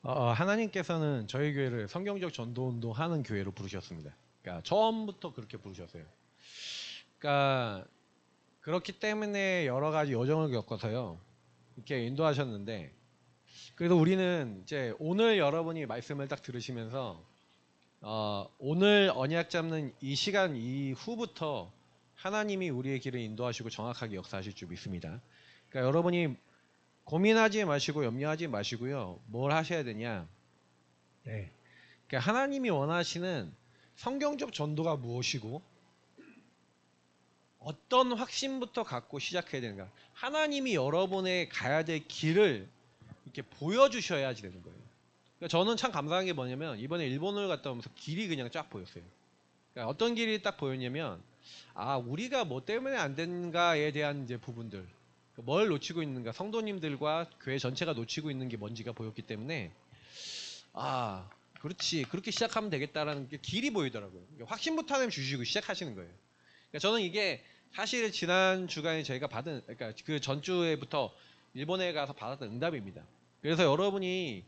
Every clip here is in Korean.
하나님께서는 저희 교회를 성경적 전도운동 하는 교회로 부르셨습니다. 그러니까 처음부터 그렇게 부르셨어요. 그러니까 그렇기 때문에 여러 가지 여정을 겪어서요. 이렇게 인도하셨는데, 그래도 우리는 이제 오늘 여러분이 말씀을 딱 들으시면서 오늘 언약 잡는 이 시간 이후부터 하나님이 우리의 길을 인도하시고 정확하게 역사하실 줄 믿습니다. 그러니까 여러분이 고민하지 마시고 염려하지 마시고요. 뭘 하셔야 되냐? 네. 그러니까 하나님이 원하시는 성경적 전도가 무엇이고 어떤 확신부터 갖고 시작해야 되는가? 하나님이 여러분의 가야 될 길을 이렇게 보여주셔야지 되는 거예요. 그러니까 저는 참 감사한 게 뭐냐면 이번에 일본을 갔다 오면서 길이 그냥 쫙 보였어요. 그러니까 어떤 길이 딱 보였냐면 우리가 뭐 때문에 안 되는가에 대한 이제 부분들, 뭘 놓치고 있는가, 성도님들과 교회 전체가 놓치고 있는 게 뭔지가 보였기 때문에 그렇지, 그렇게 시작하면 되겠다라는 게 길이 보이더라고요. 확신부터 하나님 주시고 시작하시는 거예요. 그러니까 저는 이게 사실 지난 주간에 저희가 받은, 그러니까 그 전주에부터 일본에 가서 받았던 응답입니다. 그래서 여러분이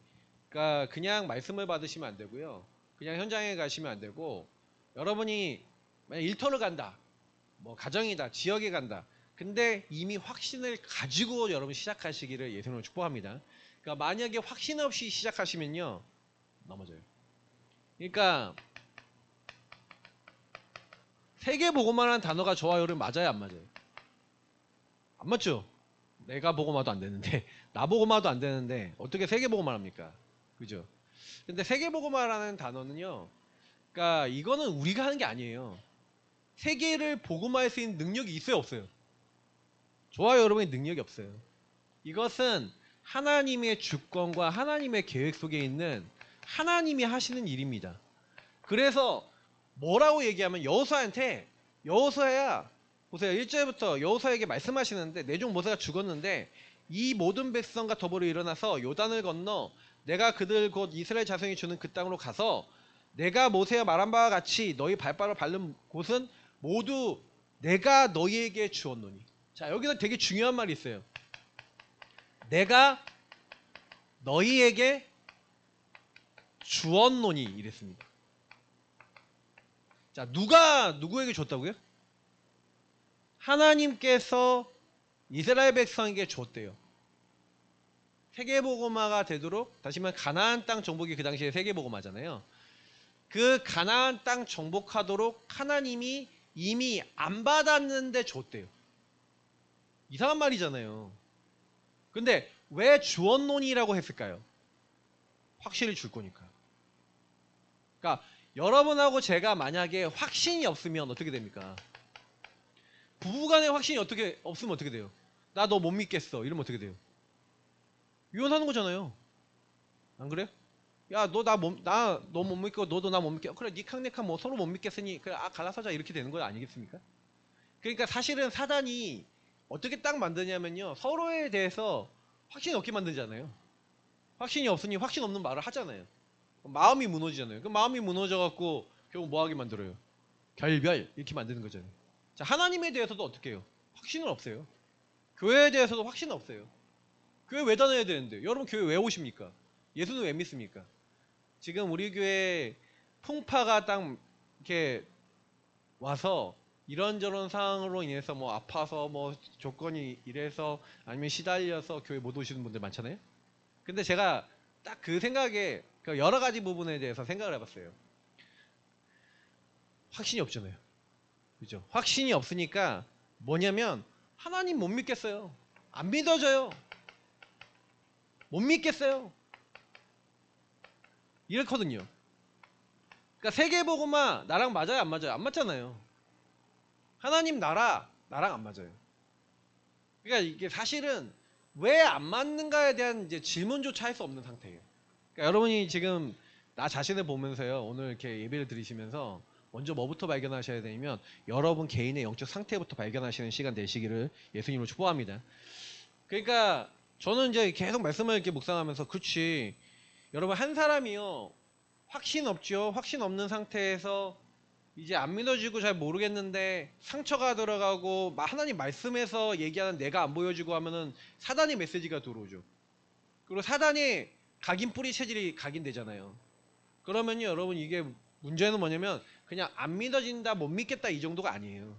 그러니까 그냥 말씀을 받으시면 안 되고요. 그냥 현장에 가시면 안 되고, 여러분이 만약 일터를 간다, 뭐 가정이다, 지역에 간다. 근데 이미 확신을 가지고 여러분 시작하시기를 예수님으로 축복합니다. 그러니까 만약에 확신 없이 시작하시면요, 넘어져요. 그러니까 세계복음화라는 단어가 좋아요를 맞아요, 안 맞아요? 안 맞죠? 내가 복음화도 안 되는데 나 복음화도 안 되는데 어떻게 세계복음화 합니까? 그죠? 근데 세계복음화라는 단어는요, 그러니까 이거는 우리가 하는 게 아니에요. 세계를 복음화할 수 있는 능력이 있어요, 없어요? 좋아요, 여러분의 능력이 없어요. 이것은 하나님의 주권과 하나님의 계획 속에 있는 하나님이 하시는 일입니다. 그래서 뭐라고 얘기하면 여호수아야 보세요. 1절부터 여호수아에게 말씀하시는데 내 종 모세가 죽었는데 이 모든 백성과 더불어 일어나서 요단을 건너 내가 그들 곧 이스라엘 자손이 주는 그 땅으로 가서 내가 모세와 말한 바와 같이 너희 발바로 밟는 곳은 모두 내가 너희에게 주었노니. 자, 여기서 되게 중요한 말이 있어요. 내가 너희에게 주었노니 이랬습니다. 자, 누가 누구에게 줬다고요? 하나님께서 이스라엘 백성에게 줬대요. 세계복음화가 되도록, 다시 말해 가나안 땅 정복이 그 당시에 세계복음화잖아요. 그 가나안 땅 정복하도록 하나님이 이미 안 받았는데 줬대요. 이상한 말이잖아요. 근데 왜 주었노니라고 했을까요? 확실히 줄 거니까. 그러니까 여러분하고 제가 만약에 확신이 없으면 어떻게 됩니까? 부부간의 확신이 없으면 어떻게 돼요? 나 너 못 믿겠어 이러면 어떻게 돼요? 이혼하는 거잖아요. 안 그래요? 야, 너 못 믿고 너도 나 못 믿게. 그래, 니캉네캉 뭐 서로 못 믿겠으니 그래, 갈라서자 이렇게 되는 거 아니겠습니까? 그러니까 사실은 사단이 어떻게 딱 만드냐면요, 서로에 대해서 확신이 없게 만들잖아요. 확신이 없으니 확신 없는 말을 하잖아요. 마음이 무너지잖아요. 그 마음이 무너져갖고 결국 뭐 하게 만들어요? 결별 이렇게 만드는 거잖아요. 자, 하나님에 대해서도 어떻게 해요? 확신은 없어요. 교회에 대해서도 확신은 없어요. 교회 왜 다녀야 되는데? 여러분 교회 왜 오십니까? 예수는 왜 믿습니까? 지금 우리 교회 풍파가 딱 이렇게 와서 이런저런 상황으로 인해서 뭐 아파서 뭐 조건이 이래서 아니면 시달려서 교회 못 오시는 분들 많잖아요. 근데 제가 딱 그 생각에 그 여러 가지 부분에 대해서 생각을 해봤어요. 확신이 없잖아요. 그죠? 확신이 없으니까 뭐냐면 하나님 못 믿겠어요. 안 믿어져요. 못 믿겠어요. 이렇거든요. 그러니까 세계복음화 나랑 맞아요, 안 맞아요? 안 맞잖아요. 하나님 나랑 안 맞아요. 그러니까 이게 사실은 왜 안 맞는가에 대한 이제 질문조차 할 수 없는 상태예요. 그러니까 여러분이 지금 나 자신을 보면서요, 오늘 이렇게 예배를 드리시면서 먼저 뭐부터 발견하셔야 되냐면 여러분 개인의 영적 상태부터 발견하시는 시간 되시기를 예수님으로 축복합니다. 그러니까 저는 이제 계속 말씀을 이렇게 묵상하면서, 그치, 여러분 한 사람이요, 확신 없죠. 확신 없는 상태에서 이제 안 믿어지고 잘 모르겠는데 상처가 들어가고 하나님 말씀에서 얘기하는 내가 안 보여지고 하면은 사단의 메시지가 들어오죠. 그리고 사단이 각인 뿌리 체질이 각인되잖아요. 그러면요 여러분 이게 문제는 뭐냐면 그냥 안 믿어진다 못 믿겠다 이 정도가 아니에요.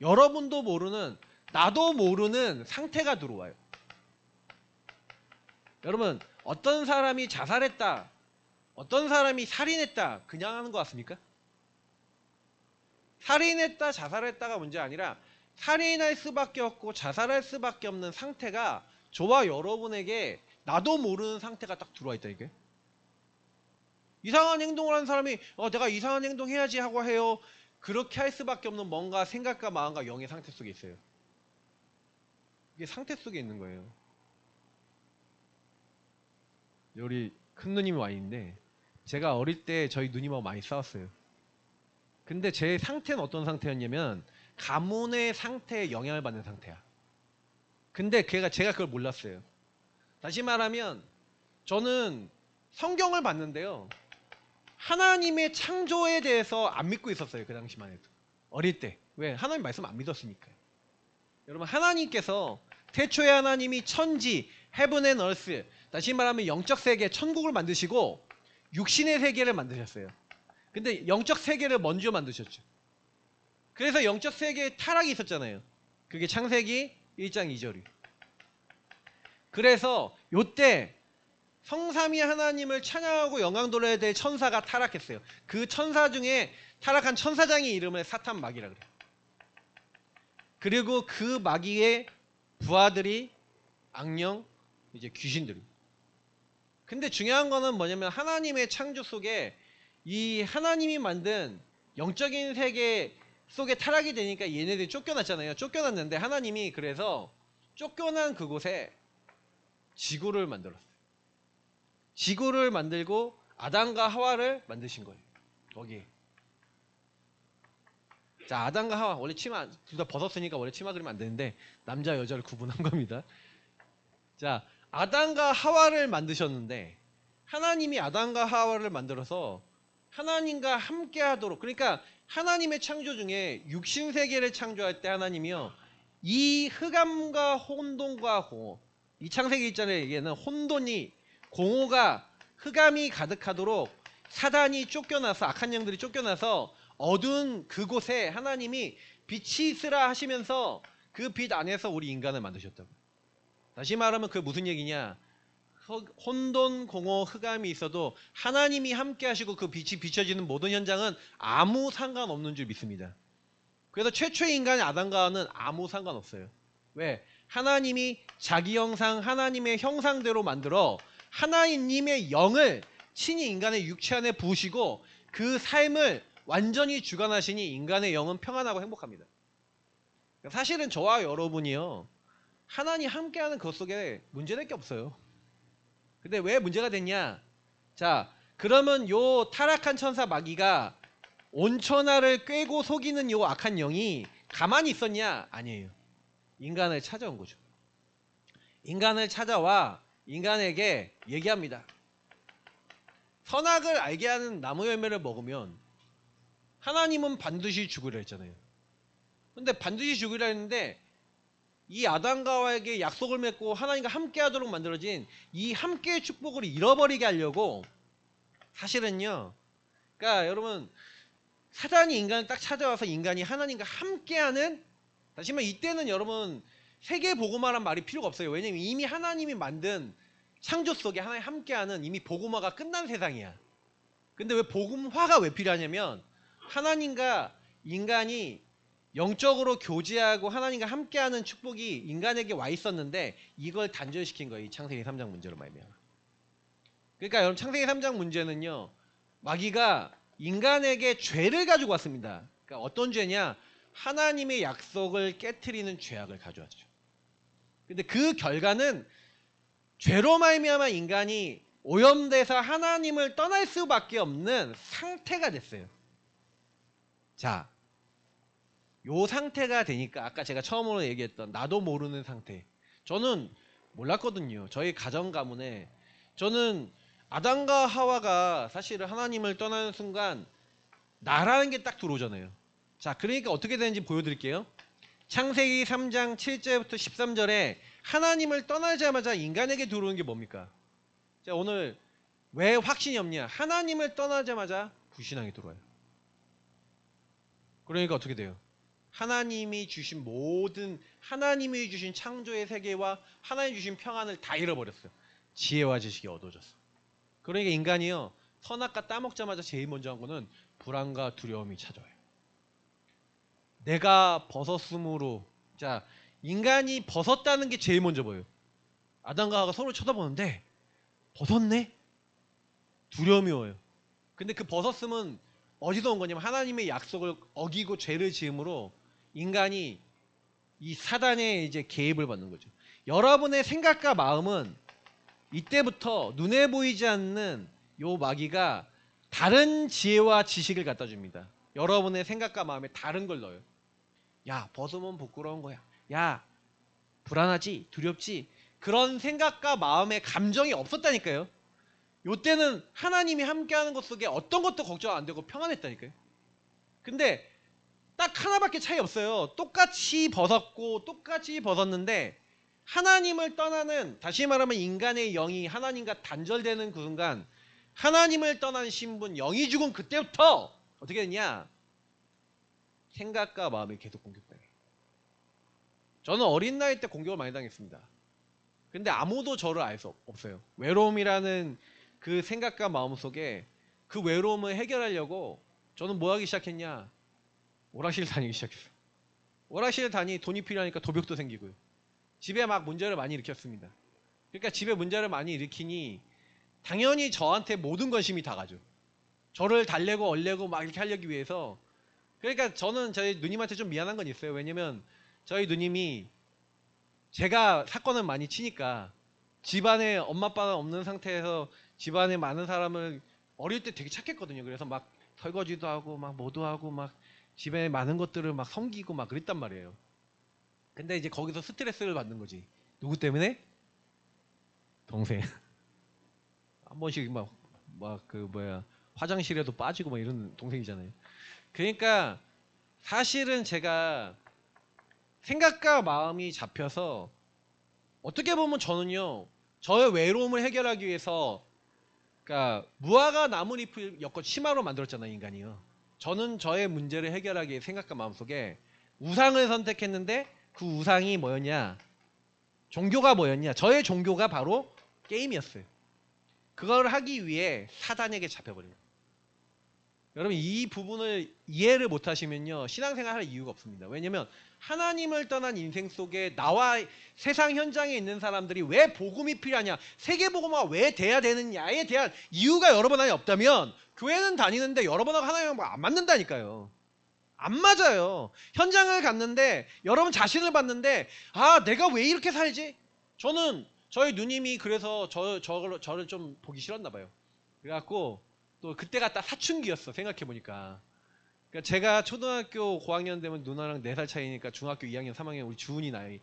여러분도 모르는 나도 모르는 상태가 들어와요. 여러분 어떤 사람이 자살했다 어떤 사람이 살인했다 그냥 하는 것 같습니까? 살인했다 자살했다가 문제 아니라 살인할 수밖에 없고 자살할 수밖에 없는 상태가 저와 여러분에게 나도 모르는 상태가 딱 들어와 있다 이게. 이상한 행동을 하는 사람이 내가 이상한 행동 해야지 하고 해요. 그렇게 할 수밖에 없는 뭔가 생각과 마음과 영의 상태 속에 있어요. 이게 상태 속에 있는 거예요. 우리 큰 누님이 와 있는데 제가 어릴 때 저희 누님하고 많이 싸웠어요. 근데 제 상태는 어떤 상태였냐면 가문의 상태에 영향을 받는 상태야. 근데 제가 그걸 몰랐어요. 다시 말하면 저는 성경을 봤는데요. 하나님의 창조에 대해서 안 믿고 있었어요. 그 당시만 해도. 어릴 때. 왜? 하나님 말씀 안 믿었으니까요. 여러분 하나님께서 태초에 하나님이 천지, heaven and earth, 다시 말하면 영적 세계, 천국을 만드시고 육신의 세계를 만드셨어요. 근데 영적 세계를 먼저 만드셨죠. 그래서 영적 세계에 타락이 있었잖아요. 그게 창세기 1장 2절이. 그래서 요때 성삼위 하나님을 찬양하고 영광 돌려야 될 천사가 타락했어요. 그 천사 중에 타락한 천사장의 이름을 사탄 마귀라 그래요. 그리고 그 마귀의 부하들이 악령, 이제 귀신들이. 근데 중요한 거는 뭐냐면 하나님의 창조 속에 이 하나님이 만든 영적인 세계 속에 타락이 되니까 얘네들이 쫓겨났잖아요. 쫓겨났는데 하나님이 그래서 쫓겨난 그곳에 지구를 만들었어요. 지구를 만들고 아담과 하와를 만드신 거예요. 거기에. 자, 아담과 하와 원래 치마 둘 다 벗었으니까 원래 치마 그리면 안 되는데 남자 여자를 구분한 겁니다. 자, 아담과 하와를 만드셨는데 하나님이 아담과 하와를 만들어서 하나님과 함께 하도록, 그러니까 하나님의 창조 중에 육신 세계를 창조할 때 하나님이요 이 흑암과 혼돈과 공허, 이 창세기 있잖아요. 얘기는 혼돈이 공허가 흑암이 가득하도록 사단이 쫓겨나서 악한 영들이 쫓겨나서 어두운 그곳에 하나님이 빛이 있으라 하시면서 그 빛 안에서 우리 인간을 만드셨다고. 다시 말하면 그게 무슨 얘기냐, 혼돈 공허 흑암이 있어도 하나님이 함께 하시고 그 빛이 비춰지는 모든 현장은 아무 상관없는 줄 믿습니다. 그래서 최초의 인간의 아담과 하와는 아무 상관없어요. 왜? 하나님이 자기 형상 하나님의 형상대로 만들어 하나님의 영을 친히 인간의 육체 안에 부으시고 그 삶을 완전히 주관하시니 인간의 영은 평안하고 행복합니다. 사실은 저와 여러분이요 하나님 함께하는 것 속에 문제될 게 없어요. 근데 왜 문제가 됐냐? 자, 그러면 요 타락한 천사 마귀가 온천하를 꿰고 속이는 요 악한 영이 가만히 있었냐? 아니에요. 인간을 찾아온 거죠. 인간을 찾아와 인간에게 얘기합니다. 선악을 알게 하는 나무 열매를 먹으면 하나님은 반드시 죽으려 했잖아요. 근데 반드시 죽으려 했는데 이 아담과 하와에게 약속을 맺고 하나님과 함께 하도록 만들어진 이 함께의 축복을 잃어버리게 하려고 사실은요, 그러니까 여러분 사단이 인간을 딱 찾아와서 인간이 하나님과 함께하는, 다시 말해 이때는 여러분 세계 복음화란 말이 필요가 없어요. 왜냐면 이미 하나님이 만든 창조 속에 하나님 함께하는 이미 복음화가 끝난 세상이야. 근데 왜 복음화가 왜 필요하냐면 하나님과 인간이 영적으로 교제하고 하나님과 함께하는 축복이 인간에게 와 있었는데 이걸 단절시킨 거예요. 이 창세기 3장 문제로 말미암아. 그러니까 여러분 창세기 3장 문제는요 마귀가 인간에게 죄를 가지고 왔습니다. 그러니까 어떤 죄냐, 하나님의 약속을 깨트리는 죄악을 가져왔죠. 근데 그 결과는 죄로 말미암아 인간이 오염돼서 하나님을 떠날 수밖에 없는 상태가 됐어요. 자, 요 상태가 되니까 아까 제가 처음으로 얘기했던 나도 모르는 상태, 저는 몰랐거든요. 저희 가정 가문에 저는 아담과 하와가 사실은 하나님을 떠나는 순간 나라는 게 딱 들어오잖아요. 자, 그러니까 어떻게 되는지 보여드릴게요. 창세기 3장 7절부터 13절에 하나님을 떠나자마자 인간에게 들어오는 게 뭡니까? 자, 오늘 왜 확신이 없냐? 하나님을 떠나자마자 불신앙이 들어와요. 그러니까 어떻게 돼요? 하나님이 주신 모든, 하나님이 주신 창조의 세계와 하나님이 주신 평안을 다 잃어버렸어요. 지혜와 지식이 어두워졌어. 그러니까 인간이요, 선악과 따먹자마자 제일 먼저 한 거는 불안과 두려움이 찾아와요. 내가 벗었으므로, 자, 인간이 벗었다는 게 제일 먼저 보여요. 아담과 하와가 서로 쳐다보는데 벗었네? 두려움이 와요. 근데 그 벗었음은 어디서 온 거냐면 하나님의 약속을 어기고 죄를 지음으로 인간이 이 사단의 이제 개입을 받는 거죠. 여러분의 생각과 마음은 이때부터 눈에 보이지 않는 요 마귀가 다른 지혜와 지식을 갖다 줍니다. 여러분의 생각과 마음에 다른 걸 넣어요. 야, 벗으면 부끄러운 거야. 야, 불안하지? 두렵지? 그런 생각과 마음의 감정이 없었다니까요. 요때는 하나님이 함께하는 것 속에 어떤 것도 걱정 안 되고 평안했다니까요. 근데 딱 하나밖에 차이 없어요. 똑같이 벗었고 똑같이 벗었는데 하나님을 떠나는, 다시 말하면 인간의 영이 하나님과 단절되는 그 순간 하나님을 떠난 신분, 영이 죽은 그때부터 어떻게 됐냐? 생각과 마음이 계속 공격당해요. 저는 어린 나이 때 공격을 많이 당했습니다. 근데 아무도 저를 알 수 없어요. 외로움이라는 그 생각과 마음 속에 그 외로움을 해결하려고 저는 뭐 하기 시작했냐? 오락실 다니기 시작했어요. 오락실 다니 돈이 필요하니까 도벽도 생기고요. 집에 막 문제를 많이 일으켰습니다. 그러니까 집에 문제를 많이 일으키니 당연히 저한테 모든 관심이 다 가죠. 저를 달래고 얼래고 막 이렇게 하려기 위해서. 그러니까 저는 저희 누님한테 좀 미안한 건 있어요. 왜냐면 저희 누님이 제가 사건을 많이 치니까 집안에 엄마 아빠가 없는 상태에서 집안에 많은 사람을 어릴 때 되게 착했거든요. 그래서 막 설거지도 하고 막 뭐도 하고 막 집에 많은 것들을 막 섬기고 막 그랬단 말이에요. 근데 이제 거기서 스트레스를 받는 거지. 누구 때문에? 동생. 한 번씩 막 그 뭐야 화장실에도 빠지고 막 이런 동생이잖아요. 그러니까 사실은 제가 생각과 마음이 잡혀서 어떻게 보면 저는요, 저의 외로움을 해결하기 위해서, 그러니까 무화과 나뭇잎을 엮어 치마로 만들었잖아요, 인간이요. 저는 저의 문제를 해결하기 위해 생각과 마음 속에 우상을 선택했는데 그 우상이 뭐였냐? 종교가 뭐였냐? 저의 종교가 바로 게임이었어요. 그걸 하기 위해 사단에게 잡혀버린 거예요. 여러분, 이 부분을 이해를 못하시면요, 신앙생활 할 이유가 없습니다. 왜냐면 하나님을 떠난 인생 속에 나와 세상 현장에 있는 사람들이 왜 복음이 필요하냐, 세계복음화가 왜 돼야 되느냐에 대한 이유가 여러분 안에 없다면 교회는 다니는데 여러분하고 하나님하고 안 맞는다니까요. 안 맞아요. 현장을 갔는데 여러분 자신을 봤는데, 아, 내가 왜 이렇게 살지? 저는 저희 누님이 그래서 저를 좀 보기 싫었나 봐요. 그래갖고 또 그때가 딱 사춘기였어, 생각해보니까. 그러니까 제가 초등학교 고학년 되면 누나랑 4살 차이니까 중학교 2학년 3학년 우리 주은이 나이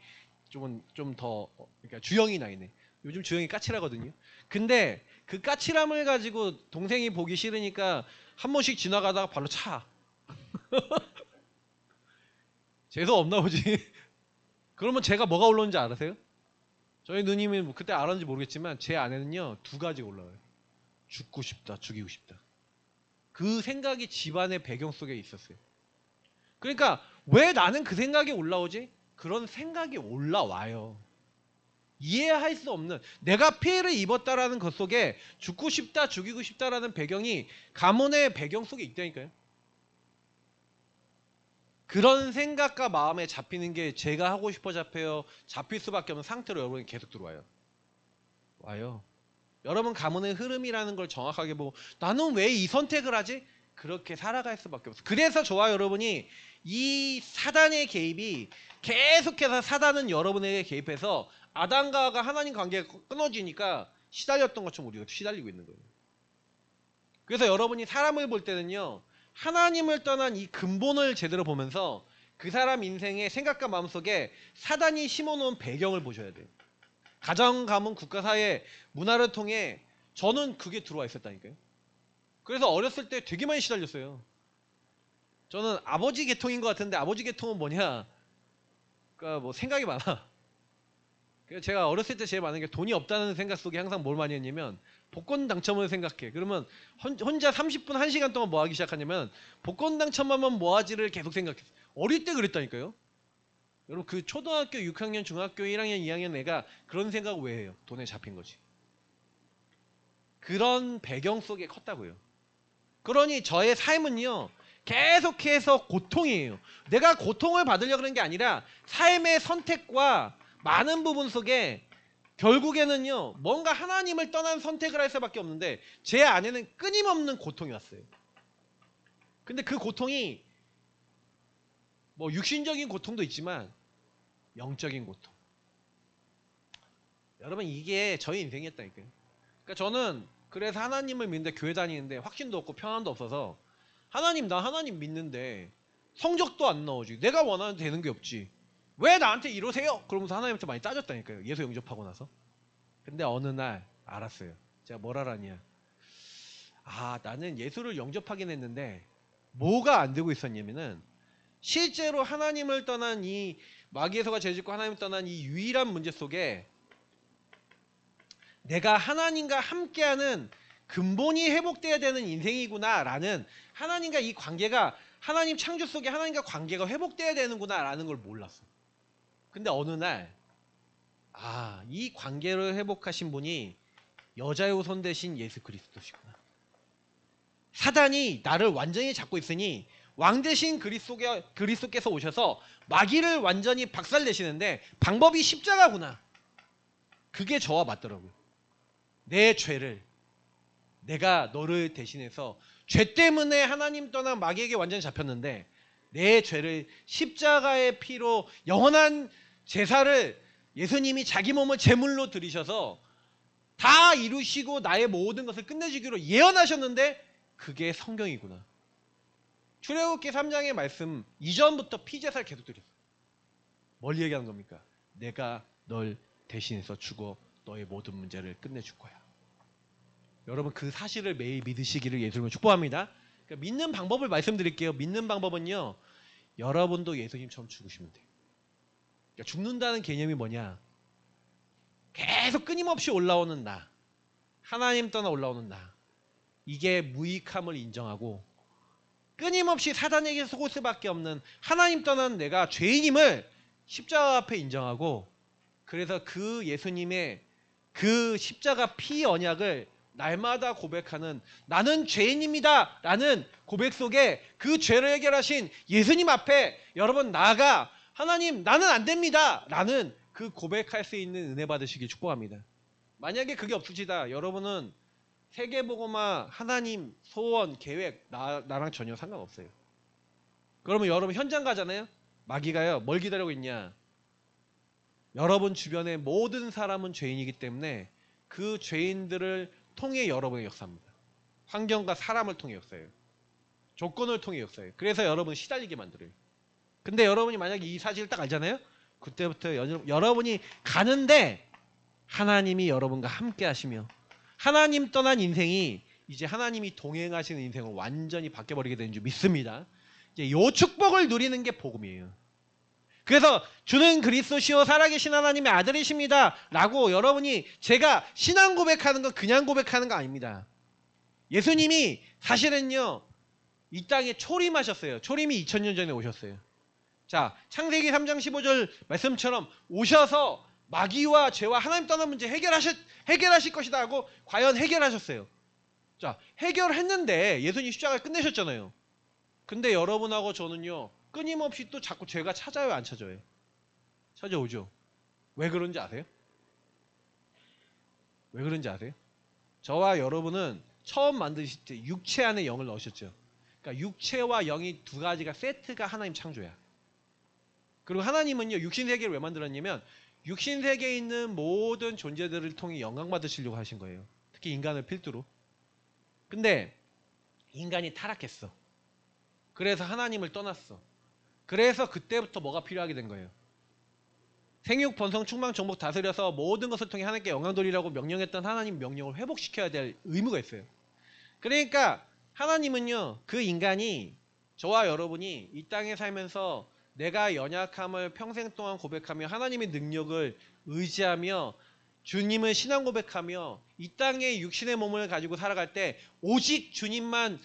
좀 더, 그러니까 주영이 나이네. 요즘 주영이 까칠하거든요. 근데 그 까칠함을 가지고 동생이 보기 싫으니까 한 번씩 지나가다가 발로 차. 재수 없나 보지. 그러면 제가 뭐가 올라오는지 아세요? 저희 누님이 뭐 그때 알았는지 모르겠지만 제 안에는요 2가지가 올라와요. 죽고 싶다, 죽이고 싶다. 그 생각이 집안의 배경 속에 있었어요. 그러니까 왜 나는 그 생각이 올라오지? 그런 생각이 올라와요. 이해할 수 없는, 내가 피해를 입었다라는 것 속에 죽고 싶다, 죽이고 싶다라는 배경이 가문의 배경 속에 있다니까요. 그런 생각과 마음에 잡히는 게 제가 하고 싶어 잡혀요. 잡힐 수밖에 없는 상태로 여러분이 계속 들어와요. 와요. 여러분 가문의 흐름이라는 걸 정확하게 보고 나는 왜 이 선택을 하지? 그렇게 살아갈 수밖에 없어요. 그래서 저와 여러분이 이 사단의 개입이 계속해서, 사단은 여러분에게 개입해서 아담과 하와가 하나님 관계가 끊어지니까 시달렸던 것처럼 우리가 시달리고 있는 거예요. 그래서 여러분이 사람을 볼 때는요, 하나님을 떠난 이 근본을 제대로 보면서 그 사람 인생의 생각과 마음속에 사단이 심어놓은 배경을 보셔야 돼요. 가정, 가문, 국가, 사회, 문화를 통해 저는 그게 들어와 있었다니까요. 그래서 어렸을 때 되게 많이 시달렸어요. 저는 아버지 계통인 것 같은데, 아버지 계통은 뭐냐? 그러니까 뭐 생각이 많아. 제가 어렸을 때 제일 많은 게 돈이 없다는 생각 속에 항상 뭘 많이 했냐면 복권 당첨을 생각해. 그러면 혼자 30분 1시간 동안 뭐 하기 시작하냐면 복권 당첨하면 뭐하지를 계속 생각했어. 어릴 때 그랬다니까요. 여러분 그 초등학교 6학년 중학교 1학년 2학년 애가 그런 생각 왜 해요? 돈에 잡힌 거지. 그런 배경 속에 컸다고요. 그러니 저의 삶은요 계속해서 고통이에요. 내가 고통을 받으려고 그런 게 아니라 삶의 선택과 많은 부분 속에 결국에는요 뭔가 하나님을 떠난 선택을 할 수밖에 없는데 제 안에는 끊임없는 고통이 왔어요. 근데 그 고통이 뭐 육신적인 고통도 있지만 영적인 고통. 여러분 이게 저희 인생이었다니까요. 그러니까 저는 그래서 하나님을 믿는데 교회 다니는데 확신도 없고 평안도 없어서 나 하나님 믿는데 성적도 안 나오지. 내가 원하는 되는 게 없지. 왜 나한테 이러세요? 그러면서 하나님한테 많이 따졌다니까요. 예수 영접하고 나서. 근데 어느 날 알았어요. 제가 뭘 알았냐. 나는 예수를 영접하긴 했는데 뭐가 안 되고 있었냐면은 실제로 하나님을 떠난 이 마귀에서가 죄짓고 하나님을 떠난 이 유일한 문제 속에 내가 하나님과 함께하는 근본이 회복돼야 되는 인생이구나 라는 하나님과 이 관계가 하나님 창조 속에 하나님과 관계가 회복돼야 되는구나 라는 걸 몰랐어. 근데 어느 날 이 관계를 회복하신 분이 여자의 손 대신 예수 그리스도시구나. 사단이 나를 완전히 잡고 있으니 왕 대신 그리스도께서 오셔서 마귀를 완전히 박살내시는데 방법이 십자가구나. 그게 저와 맞더라고요. 내 죄를 내가 너를 대신해서 죄 때문에 하나님 떠난 마귀에게 완전히 잡혔는데 내 죄를 십자가의 피로 영원한 제사를 예수님이 자기 몸을 제물로 드리셔서 다 이루시고 나의 모든 것을 끝내주기로 예언하셨는데 그게 성경이구나. 출애굽기 3장의 말씀 이전부터 피제사를 계속 드렸어요. 뭘 얘기하는 겁니까? 내가 널 대신해서 죽어 너의 모든 문제를 끝내줄 거야. 여러분 그 사실을 매일 믿으시기를 예수님을 축복합니다. 그러니까 믿는 방법을 말씀드릴게요. 믿는 방법은요. 여러분도 예수님처럼 죽으시면 돼요. 그러니까 죽는다는 개념이 뭐냐? 계속 끊임없이 올라오는 나. 하나님 떠나 올라오는 나. 이게 무익함을 인정하고 끊임없이 사단에게 속을 수밖에 없는 하나님 떠난 내가 죄인임을 십자가 앞에 인정하고 그래서 그 예수님의 그 십자가 피 언약을 날마다 고백하는 나는 죄인입니다 라는 고백 속에 그 죄를 해결하신 예수님 앞에 여러분 나아가 하나님 나는 안 됩니다 라는 그 고백할 수 있는 은혜 받으시길 축복합니다. 만약에 그게 없으시다 여러분은 세계복음화 하나님 소원 계획 나랑 전혀 상관없어요. 그러면 여러분 현장 가잖아요. 마귀가요 뭘 기다리고 있냐. 여러분 주변의 모든 사람은 죄인이기 때문에 그 죄인들을 통해 여러분의 역사입니다. 환경과 사람을 통해 역사예요. 조건을 통해 역사예요. 그래서 여러분 시달리게 만들어요. 근데 여러분이 만약에 이 사실을 딱 알잖아요. 그때부터 여러분이 가는데 하나님이 여러분과 함께 하시며 하나님 떠난 인생이 이제 하나님이 동행하시는 인생으로 완전히 바뀌어버리게 되는 줄 믿습니다. 이제 이 축복을 누리는 게 복음이에요. 그래서 주는 그리스도시요 살아계신 하나님의 아들이십니다 라고 여러분이 제가 신앙 고백하는 건 그냥 고백하는 거 아닙니다. 예수님이 사실은요 이 땅에 초림하셨어요. 초림이 2000년 전에 오셨어요. 자 창세기 3장 15절 말씀처럼 오셔서 마귀와 죄와 하나님 떠난 문제 해결하실 것이다 하고 과연 해결하셨어요. 자 해결했는데 예수님 십자가를 끝내셨잖아요. 근데 여러분하고 저는요 끊임없이 또 자꾸 죄가 찾아요 안 찾아요? 찾아오죠. 왜 그런지 아세요? 왜 그런지 아세요? 저와 여러분은 처음 만드실 때 육체 안에 영을 넣으셨죠. 그러니까 육체와 영이 두 가지가 세트가 하나님 창조야. 그리고 하나님은요 육신 세계를 왜 만들었냐면 육신 세계에 있는 모든 존재들을 통해 영광 받으시려고 하신 거예요. 특히 인간을 필두로. 근데 인간이 타락했어. 그래서 하나님을 떠났어. 그래서 그때부터 뭐가 필요하게 된 거예요. 생육, 번성, 충만, 정복 다스려서 모든 것을 통해 하나님께 영광 돌리라고 명령했던 하나님 명령을 회복시켜야 될 의무가 있어요. 그러니까 하나님은요 그 인간이 저와 여러분이 이 땅에 살면서 내가 연약함을 평생 동안 고백하며 하나님의 능력을 의지하며 주님을 신앙 고백하며 이 땅에 육신의 몸을 가지고 살아갈 때 오직 주님만,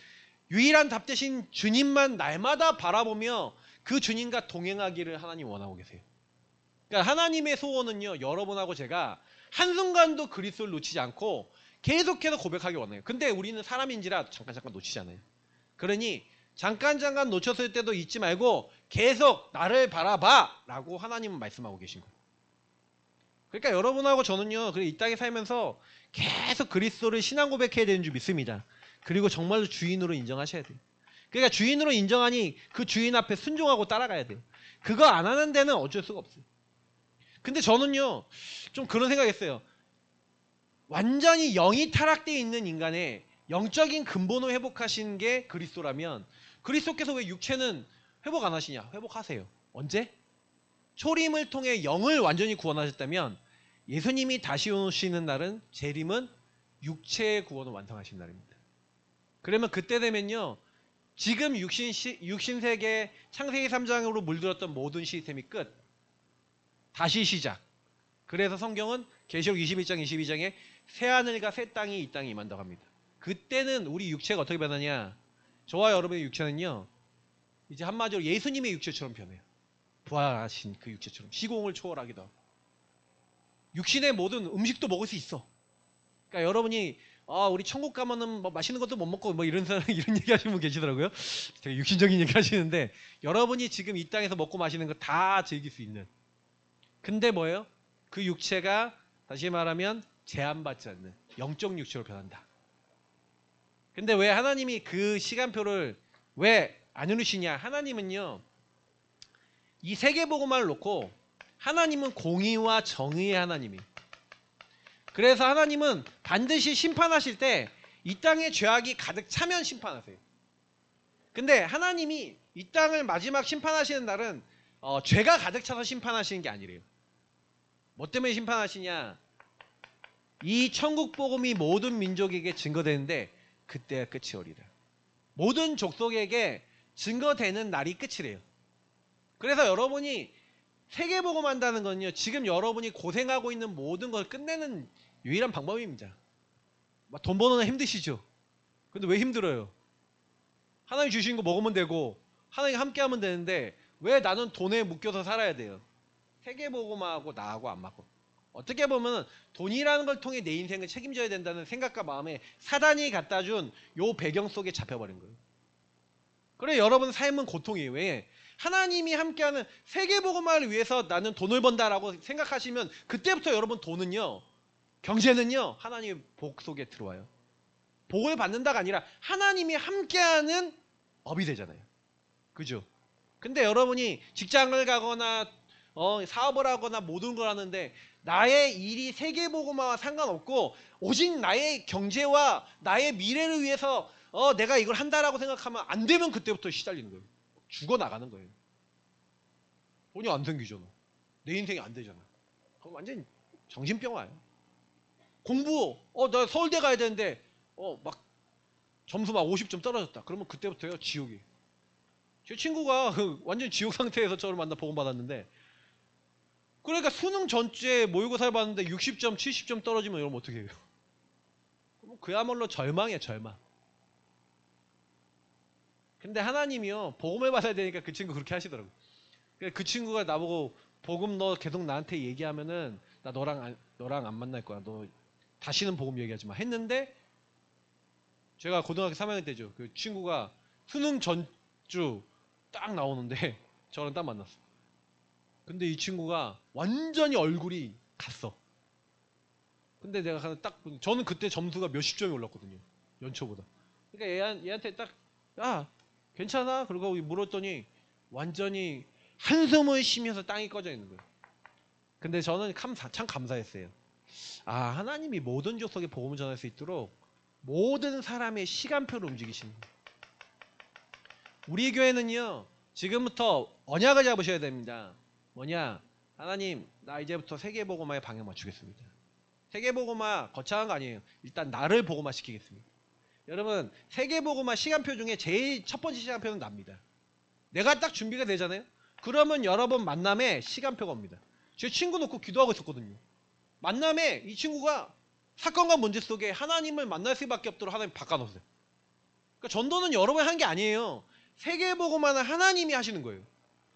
유일한 답 대신 주님만 날마다 바라보며 그 주님과 동행하기를 하나님 원하고 계세요. 그러니까 하나님의 소원은요, 여러분하고 제가 한순간도 그리스도를 놓치지 않고 계속해서 고백하기 원해요. 근데 우리는 사람인지라 잠깐 놓치잖아요. 그러니 잠깐 놓쳤을 때도 잊지 말고 계속 나를 바라봐 라고 하나님은 말씀하고 계신 거예요. 그러니까 여러분하고 저는요, 이 땅에 살면서 계속 그리스도를 신앙 고백해야 되는 줄 믿습니다. 그리고 정말로 주인으로 인정하셔야 돼요. 그러니까 주인으로 인정하니 그 주인 앞에 순종하고 따라가야 돼요. 그거 안 하는 데는 어쩔 수가 없어요. 근데 저는요, 좀 그런 생각했어요. 완전히 영이 타락되어 있는 인간의 영적인 근본을 회복하신 게 그리스도라면 그리스도께서 왜 육체는 회복 안 하시냐? 회복하세요. 언제? 초림을 통해 영을 완전히 구원하셨다면 예수님이 다시 오시는 날은 재림은 육체의 구원을 완성하신 날입니다. 그러면 그때 되면요, 지금 육신세계 창세기 3장으로 물들었던 모든 시스템이 끝. 다시 시작. 그래서 성경은 계시록 21장 22장에 새하늘과 새 땅이 이 땅에 임한다고 합니다. 그때는 우리 육체가 어떻게 변하냐? 저와 여러분의 육체는요, 이제 한마디로 예수님의 육체처럼 변해요. 부활하신 그 육체처럼 시공을 초월하기도 하고 육신의 모든 음식도 먹을 수 있어. 그러니까 여러분이 우리 천국 가면은 뭐 맛있는 것도 못 먹고 뭐 이런 얘기 하시는 분 계시더라고요. 되게 육신적인 얘기 하시는데 여러분이 지금 이 땅에서 먹고 마시는 거 다 즐길 수 있는. 근데 뭐예요? 그 육체가 다시 말하면 제한받지 않는 영적 육체로 변한다. 근데 왜 하나님이 그 시간표를 왜 안 이루시냐? 하나님은요, 이 세계복음만을 놓고 하나님은 공의와 정의의 하나님이에요. 그래서 하나님은 반드시 심판하실 때 이 땅에 죄악이 가득 차면 심판하세요. 근데 하나님이 이 땅을 마지막 심판하시는 날은 죄가 가득 차서 심판하시는 게 아니래요. 뭐 때문에 심판하시냐? 이 천국 복음이 모든 민족에게 증거되는데 그때가 끝이 오리라. 모든 족속에게 증거되는 날이 끝이래요. 그래서 여러분이 세계복음 한다는 건요, 지금 여러분이 고생하고 있는 모든 걸 끝내는 유일한 방법입니다. 돈 버는 거 힘드시죠? 근데 왜 힘들어요? 하나님 주신 거 먹으면 되고 하나님 함께 하면 되는데 왜 나는 돈에 묶여서 살아야 돼요? 세계복음하고 나하고 안 맞고. 어떻게 보면 돈이라는 걸 통해 내 인생을 책임져야 된다는 생각과 마음에 사단이 갖다 준 요 배경 속에 잡혀버린 거예요. 그래 여러분 삶은 고통이에요. 왜? 하나님이 함께하는 세계복음화를 위해서 나는 돈을 번다라고 생각하시면 그때부터 여러분 돈은요, 경제는요, 하나님의 복 속에 들어와요. 복을 받는다가 아니라 하나님이 함께하는 업이 되잖아요. 그죠? 근데 여러분이 직장을 가거나 사업을 하거나 모든 걸 하는데 나의 일이 세계복음화와 상관없고 오직 나의 경제와 나의 미래를 위해서 내가 이걸 한다라고 생각하면 안 되면 그때부터 시달리는 거예요. 죽어나가는 거예요. 돈이 안 생기잖아. 내 인생이 안 되잖아. 그럼 완전 정신병 와요. 공부, 나 서울대 가야 되는데 막 점수 막 50점 떨어졌다. 그러면 그때부터요, 지옥이. 제 친구가 완전 지옥 상태에서 저를 만나 복음 받았는데, 그러니까 수능 전주에 모의고사를 봤는데 60점, 70점 떨어지면 여러분 어떻게 해요? 그야말로 절망이에요, 절망. 근데 하나님이요, 복음을 받아야 되니까 그 친구 그렇게 하시더라고요. 그 친구가 나보고 복음 너 계속 나한테 얘기하면은 나 너랑 안 만날 거야. 너 다시는 복음 얘기하지 마. 했는데 제가 고등학교 3학년 때죠. 그 친구가 수능 전주 딱 나오는데 저랑 딱 만났어. 근데 이 친구가 완전히 얼굴이 갔어. 근데 내가 딱 저는 그때 점수가 몇십 점이 올랐거든요. 연초보다. 그러니까 얘한테 딱 야 괜찮아? 그러고 물었더니 완전히 한숨을 쉬면서 땅이 꺼져 있는 거예요. 근데 저는 참 감사했어요. 하나님이 모든 족속에 복음을 전할 수 있도록 모든 사람의 시간표를 움직이시는 거예요. 우리 교회는요, 지금부터 언약을 잡으셔야 됩니다. 뭐냐? 하나님, 나 이제부터 세계복음화에 방향 맞추겠습니다. 세계복음화 거창한 거 아니에요. 일단 나를 복음화 시키겠습니다. 여러분, 세계복음화 시간표 중에 제일 첫 번째 시간표는 납니다. 내가 딱 준비가 되잖아요. 그러면 여러분 만남에 시간표가 옵니다. 제 친구 놓고 기도하고 있었거든요. 만남에 이 친구가 사건과 문제 속에 하나님을 만날 수밖에 없도록 하나님 바꿔놓으세요. 그러니까 전도는 여러 번 한 게 아니에요. 세계보고만 하나님이 하시는 거예요.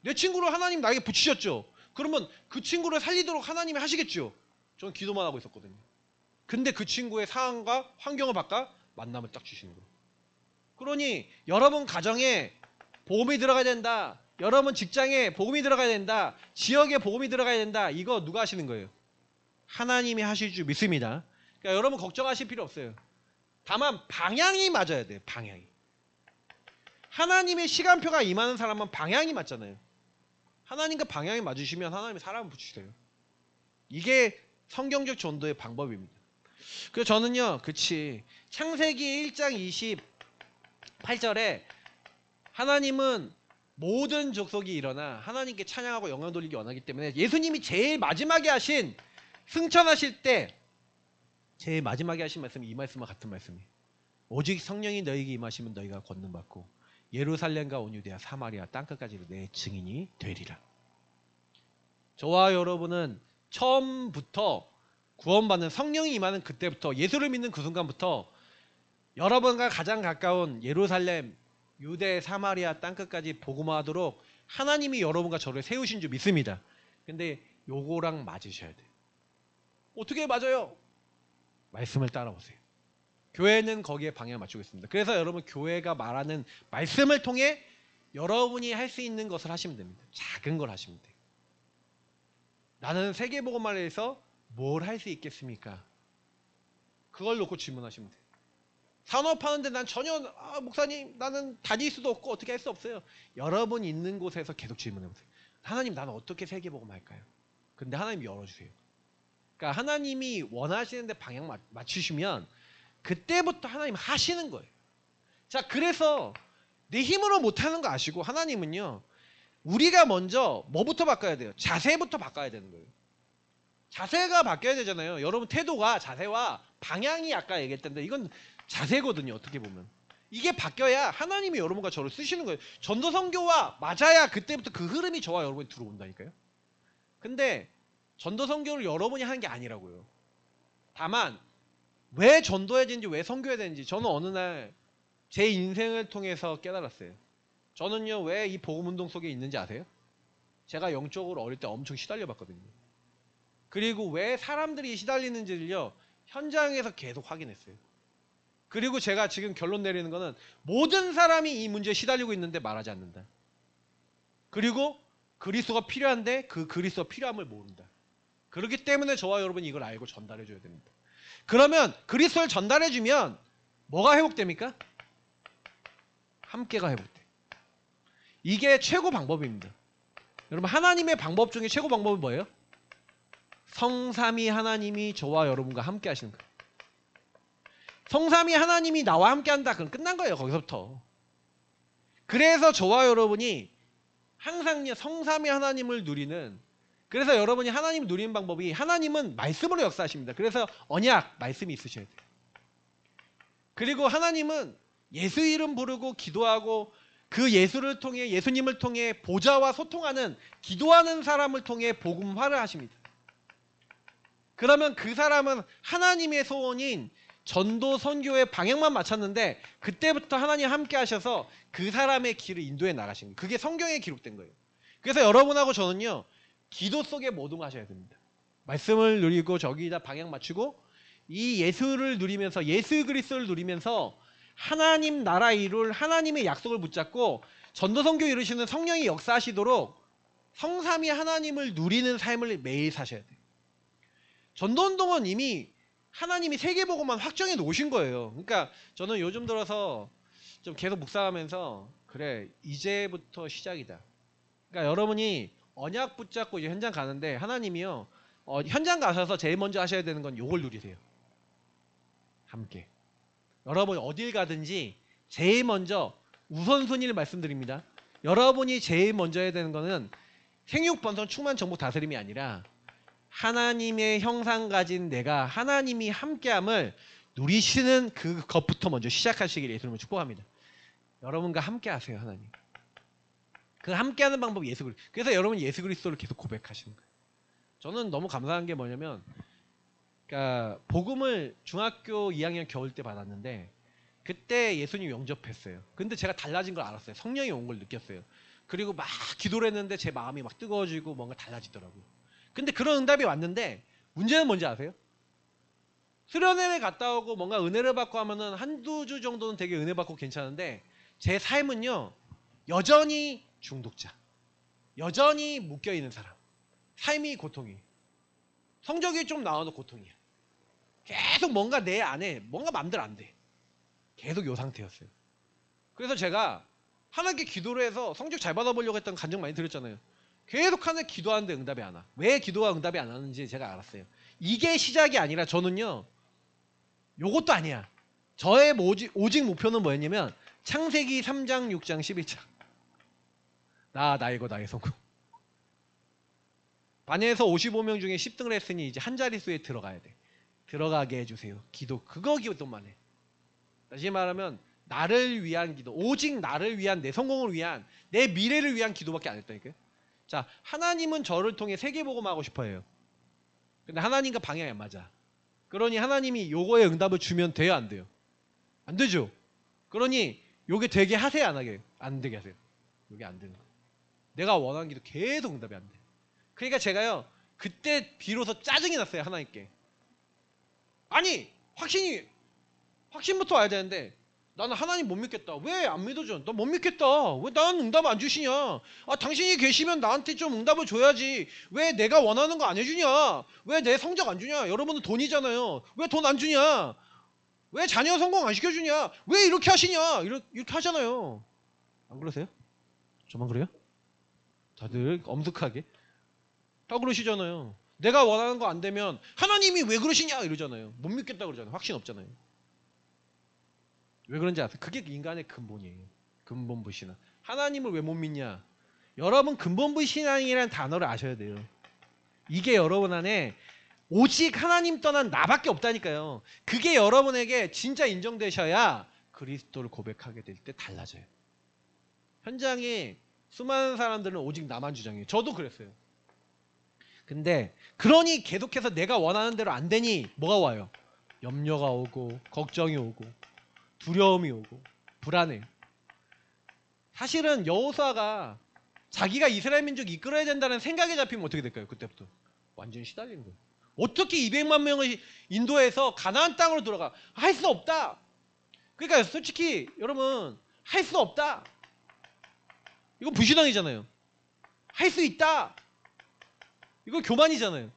내 친구를 하나님 나에게 붙이셨죠. 그러면 그 친구를 살리도록 하나님이 하시겠죠. 저는 기도만 하고 있었거든요. 근데 그 친구의 상황과 환경을 바꿔 만남을 딱 주시는 거예요. 그러니 여러분 가정에 복음이 들어가야 된다. 여러분 직장에 복음이 들어가야 된다. 지역에 복음이 들어가야 된다. 이거 누가 하시는 거예요? 하나님이 하실 줄 믿습니다. 그러니까 여러분 걱정하실 필요 없어요. 다만 방향이 맞아야 돼요. 방향이. 하나님의 시간표가 임하는 사람은 방향이 맞잖아요. 하나님과 방향이 맞으시면 하나님이 사람을 붙이세요. 이게 성경적 전도의 방법입니다. 그래서 저는요, 그치. 창세기 1장 28절에 하나님은 모든 족속이 일어나 하나님께 찬양하고 영광 돌리기 원하기 때문에 예수님이 제일 마지막에 하신 승천하실 때 제일 마지막에 하신 말씀이 이 말씀과 같은 말씀이에요. 오직 성령이 너희에게 임하시면 너희가 권능받고 예루살렘과 온 유대야 사마리아 땅끝까지 내 증인이 되리라. 저와 여러분은 처음부터 구원받는 성령이 임하는 그때부터 예수를 믿는 그 순간부터 여러분과 가장 가까운 예루살렘, 유대, 사마리아 땅끝까지 복음화하도록 하나님이 여러분과 저를 세우신 줄 믿습니다. 근데 요거랑 맞으셔야 돼요. 어떻게 맞아요? 말씀을 따라오세요. 교회는 거기에 방향을 맞추고 있습니다. 그래서 여러분 교회가 말하는 말씀을 통해 여러분이 할 수 있는 것을 하시면 됩니다. 작은 걸 하시면 돼요. 나는 세계복음화에서 뭘 할 수 있겠습니까? 그걸 놓고 질문하시면 돼요. 산업하는데 난 전혀 목사님 나는 다닐 수도 없고 어떻게 할 수 없어요. 여러분 있는 곳에서 계속 질문해보세요. 하나님 나는 어떻게 세계복음할까요? 근데 하나님 열어주세요. 그러니까 하나님이 원하시는데 방향 맞추시면 그때부터 하나님 하시는 거예요. 자, 그래서 내 힘으로 못하는 거 아시고 하나님은요, 우리가 먼저 뭐부터 바꿔야 돼요? 자세부터 바꿔야 되는 거예요. 자세가 바뀌어야 되잖아요. 여러분 태도가 자세와 방향이 아까 얘기했던데 이건 자세거든요. 어떻게 보면 이게 바뀌어야 하나님이 여러분과 저를 쓰시는 거예요. 전도 선교와 맞아야 그때부터 그 흐름이 저와 여러분이 들어온다니까요. 근데 전도 선교를 여러분이 하는 게 아니라고요. 다만 왜 전도해야 되는지 왜 선교해야 되는지 저는 어느 날 제 인생을 통해서 깨달았어요. 저는요 왜 이 복음운동 속에 있는지 아세요? 제가 영적으로 어릴 때 엄청 시달려 봤거든요. 그리고 왜 사람들이 시달리는지를요 현장에서 계속 확인했어요. 그리고 제가 지금 결론 내리는 거는 모든 사람이 이 문제에 시달리고 있는데 말하지 않는다. 그리고 그리스도가 필요한데 그 그리스도가 필요함을 모른다. 그렇기 때문에 저와 여러분이 이걸 알고 전달해 줘야 됩니다. 그러면 그리스도를 전달해 주면 뭐가 회복됩니까? 함께가 회복돼. 이게 최고 방법입니다. 여러분 하나님의 방법 중에 최고 방법은 뭐예요? 성삼위 하나님이 저와 여러분과 함께 하시는 거예요. 성삼위 하나님이 나와 함께 한다. 그럼 끝난 거예요. 거기서부터. 그래서 저와 여러분이 항상 성삼위 하나님을 누리는, 그래서 여러분이 하나님을 누리는 방법이 하나님은 말씀으로 역사하십니다. 그래서 언약, 말씀이 있으셔야 돼요. 그리고 하나님은 예수 이름 부르고 기도하고 그 예수를 통해 예수님을 통해 보좌와 소통하는 기도하는 사람을 통해 복음화를 하십니다. 그러면 그 사람은 하나님의 소원인 전도 선교의 방향만 맞췄는데 그때부터 하나님 함께 하셔서 그 사람의 길을 인도해 나가신 거예요. 그게 성경에 기록된 거예요. 그래서 여러분하고 저는요 기도 속에 모동하셔야 됩니다. 말씀을 누리고 저기다 방향 맞추고 이 예수를 누리면서 예수 그리스도를 누리면서 하나님 나라 이룰 하나님의 약속을 붙잡고 전도 선교 이루시는 성령이 역사하시도록 성삼위 하나님을 누리는 삶을 매일 사셔야 돼요. 전도운동은 이미 하나님이 세계보고만 확정해 놓으신 거예요. 그러니까 저는 요즘 들어서 좀 계속 묵상하면서 그래 이제부터 시작이다. 그러니까 여러분이 언약 붙잡고 이제 현장 가는데 하나님이요 현장 가셔서 제일 먼저 하셔야 되는 건 요걸 누리세요. 함께. 여러분 어딜 가든지 제일 먼저 우선순위를 말씀드립니다. 여러분이 제일 먼저 해야 되는 거는 생육번성 충만 정복 다스림이 아니라 하나님의 형상 가진 내가 하나님이 함께함을 누리시는 그것부터 먼저 시작하시길 예수님을 축복합니다. 여러분과 함께 하세요. 하나님. 그 함께하는 방법이 예수 그리스도. 그래서 여러분 예수 그리스도를 계속 고백하시는 거예요. 저는 너무 감사한 게 뭐냐면, 그러니까 복음을 중학교 2학년 겨울 때 받았는데 그때 예수님 영접했어요. 근데 제가 달라진 걸 알았어요. 성령이 온 걸 느꼈어요. 그리고 막 기도를 했는데 제 마음이 막 뜨거워지고 뭔가 달라지더라고요. 근데 그런 응답이 왔는데 문제는 뭔지 아세요? 수련회를 갔다 오고 뭔가 은혜를 받고 하면은 한두 주 정도는 되게 은혜 받고 괜찮은데 제 삶은요, 여전히 중독자, 여전히 묶여있는 사람, 삶이 고통이, 성적이 좀 나와도 고통이야. 계속 뭔가 내 안에 뭔가 맘대로 안 돼. 계속 요 상태였어요. 그래서 제가 하나님께 기도를 해서 성적 잘 받아보려고 했던 간증 많이 드렸잖아요. 계속 하나님 기도하는데 응답이 안 와. 왜 기도가 응답이 안 하는지 제가 알았어요. 이게 시작이 아니라 저는요, 요것도 아니야. 저의 오직 목표는 뭐였냐면 창세기 3장, 6장, 11장. 나이고 나의 성공. 반에서 55명 중에 10등을 했으니 이제 한 자릿수에 들어가야 돼. 들어가게 해주세요. 기도, 그거 기도만 해. 다시 말하면 나를 위한 기도, 오직 나를 위한, 내 성공을 위한, 내 미래를 위한 기도밖에 안 했다니까요. 자, 하나님은 저를 통해 세계복음하고 싶어해요. 근데 하나님과 방향이 안 맞아. 그러니 하나님이 요거에 응답을 주면 돼요, 안 돼요? 안 되죠. 그러니 요게 되게 하세요, 안 하게? 안 되게 하세요. 요게 안 되는 거예요. 내가 원하는 기도 계속 응답이 안 돼. 그러니까 제가요, 그때 비로소 짜증이 났어요, 하나님께. 아니, 확신부터 와야 되는데 나는 하나님 못 믿겠다. 왜 안 믿어줘? 나 못 믿겠다. 왜 나는 응답 안 주시냐? 아, 당신이 계시면 나한테 좀 응답을 줘야지. 왜 내가 원하는 거 안 해주냐? 왜 내 성적 안 주냐? 여러분은 돈이잖아요. 왜 돈 안 주냐? 왜 자녀 성공 안 시켜주냐? 왜 이렇게 하시냐? 이렇게 하잖아요. 안 그러세요? 저만 그래요? 다들 엄숙하게 다 그러시잖아요. 내가 원하는 거 안 되면 하나님이 왜 그러시냐 이러잖아요. 못 믿겠다 그러잖아요. 확신 없잖아요. 왜 그런지 아세요? 그게 인간의 근본이에요. 근본불신앙. 하나님을 왜 못 믿냐? 여러분, 근본불신앙이라는 단어를 아셔야 돼요. 이게 여러분 안에 오직 하나님 떠난 나밖에 없다니까요. 그게 여러분에게 진짜 인정되셔야 그리스도를 고백하게 될 때 달라져요. 현장에 수많은 사람들은 오직 나만 주장해요. 저도 그랬어요. 근데 그러니 계속해서 내가 원하는 대로 안 되니 뭐가 와요? 염려가 오고, 걱정이 오고, 두려움이 오고, 불안해. 사실은 여호수아가 자기가 이스라엘 민족 이끌어야 된다는 생각에 잡히면 어떻게 될까요? 그때부터 완전히 시달리는 거예요. 어떻게 200만 명을 인도해서 가나안 땅으로 들어가? 할 수 없다. 그러니까 솔직히 여러분, 할 수 없다. 이건 불신앙이잖아요. 할 수 있다. 이건 교만이잖아요.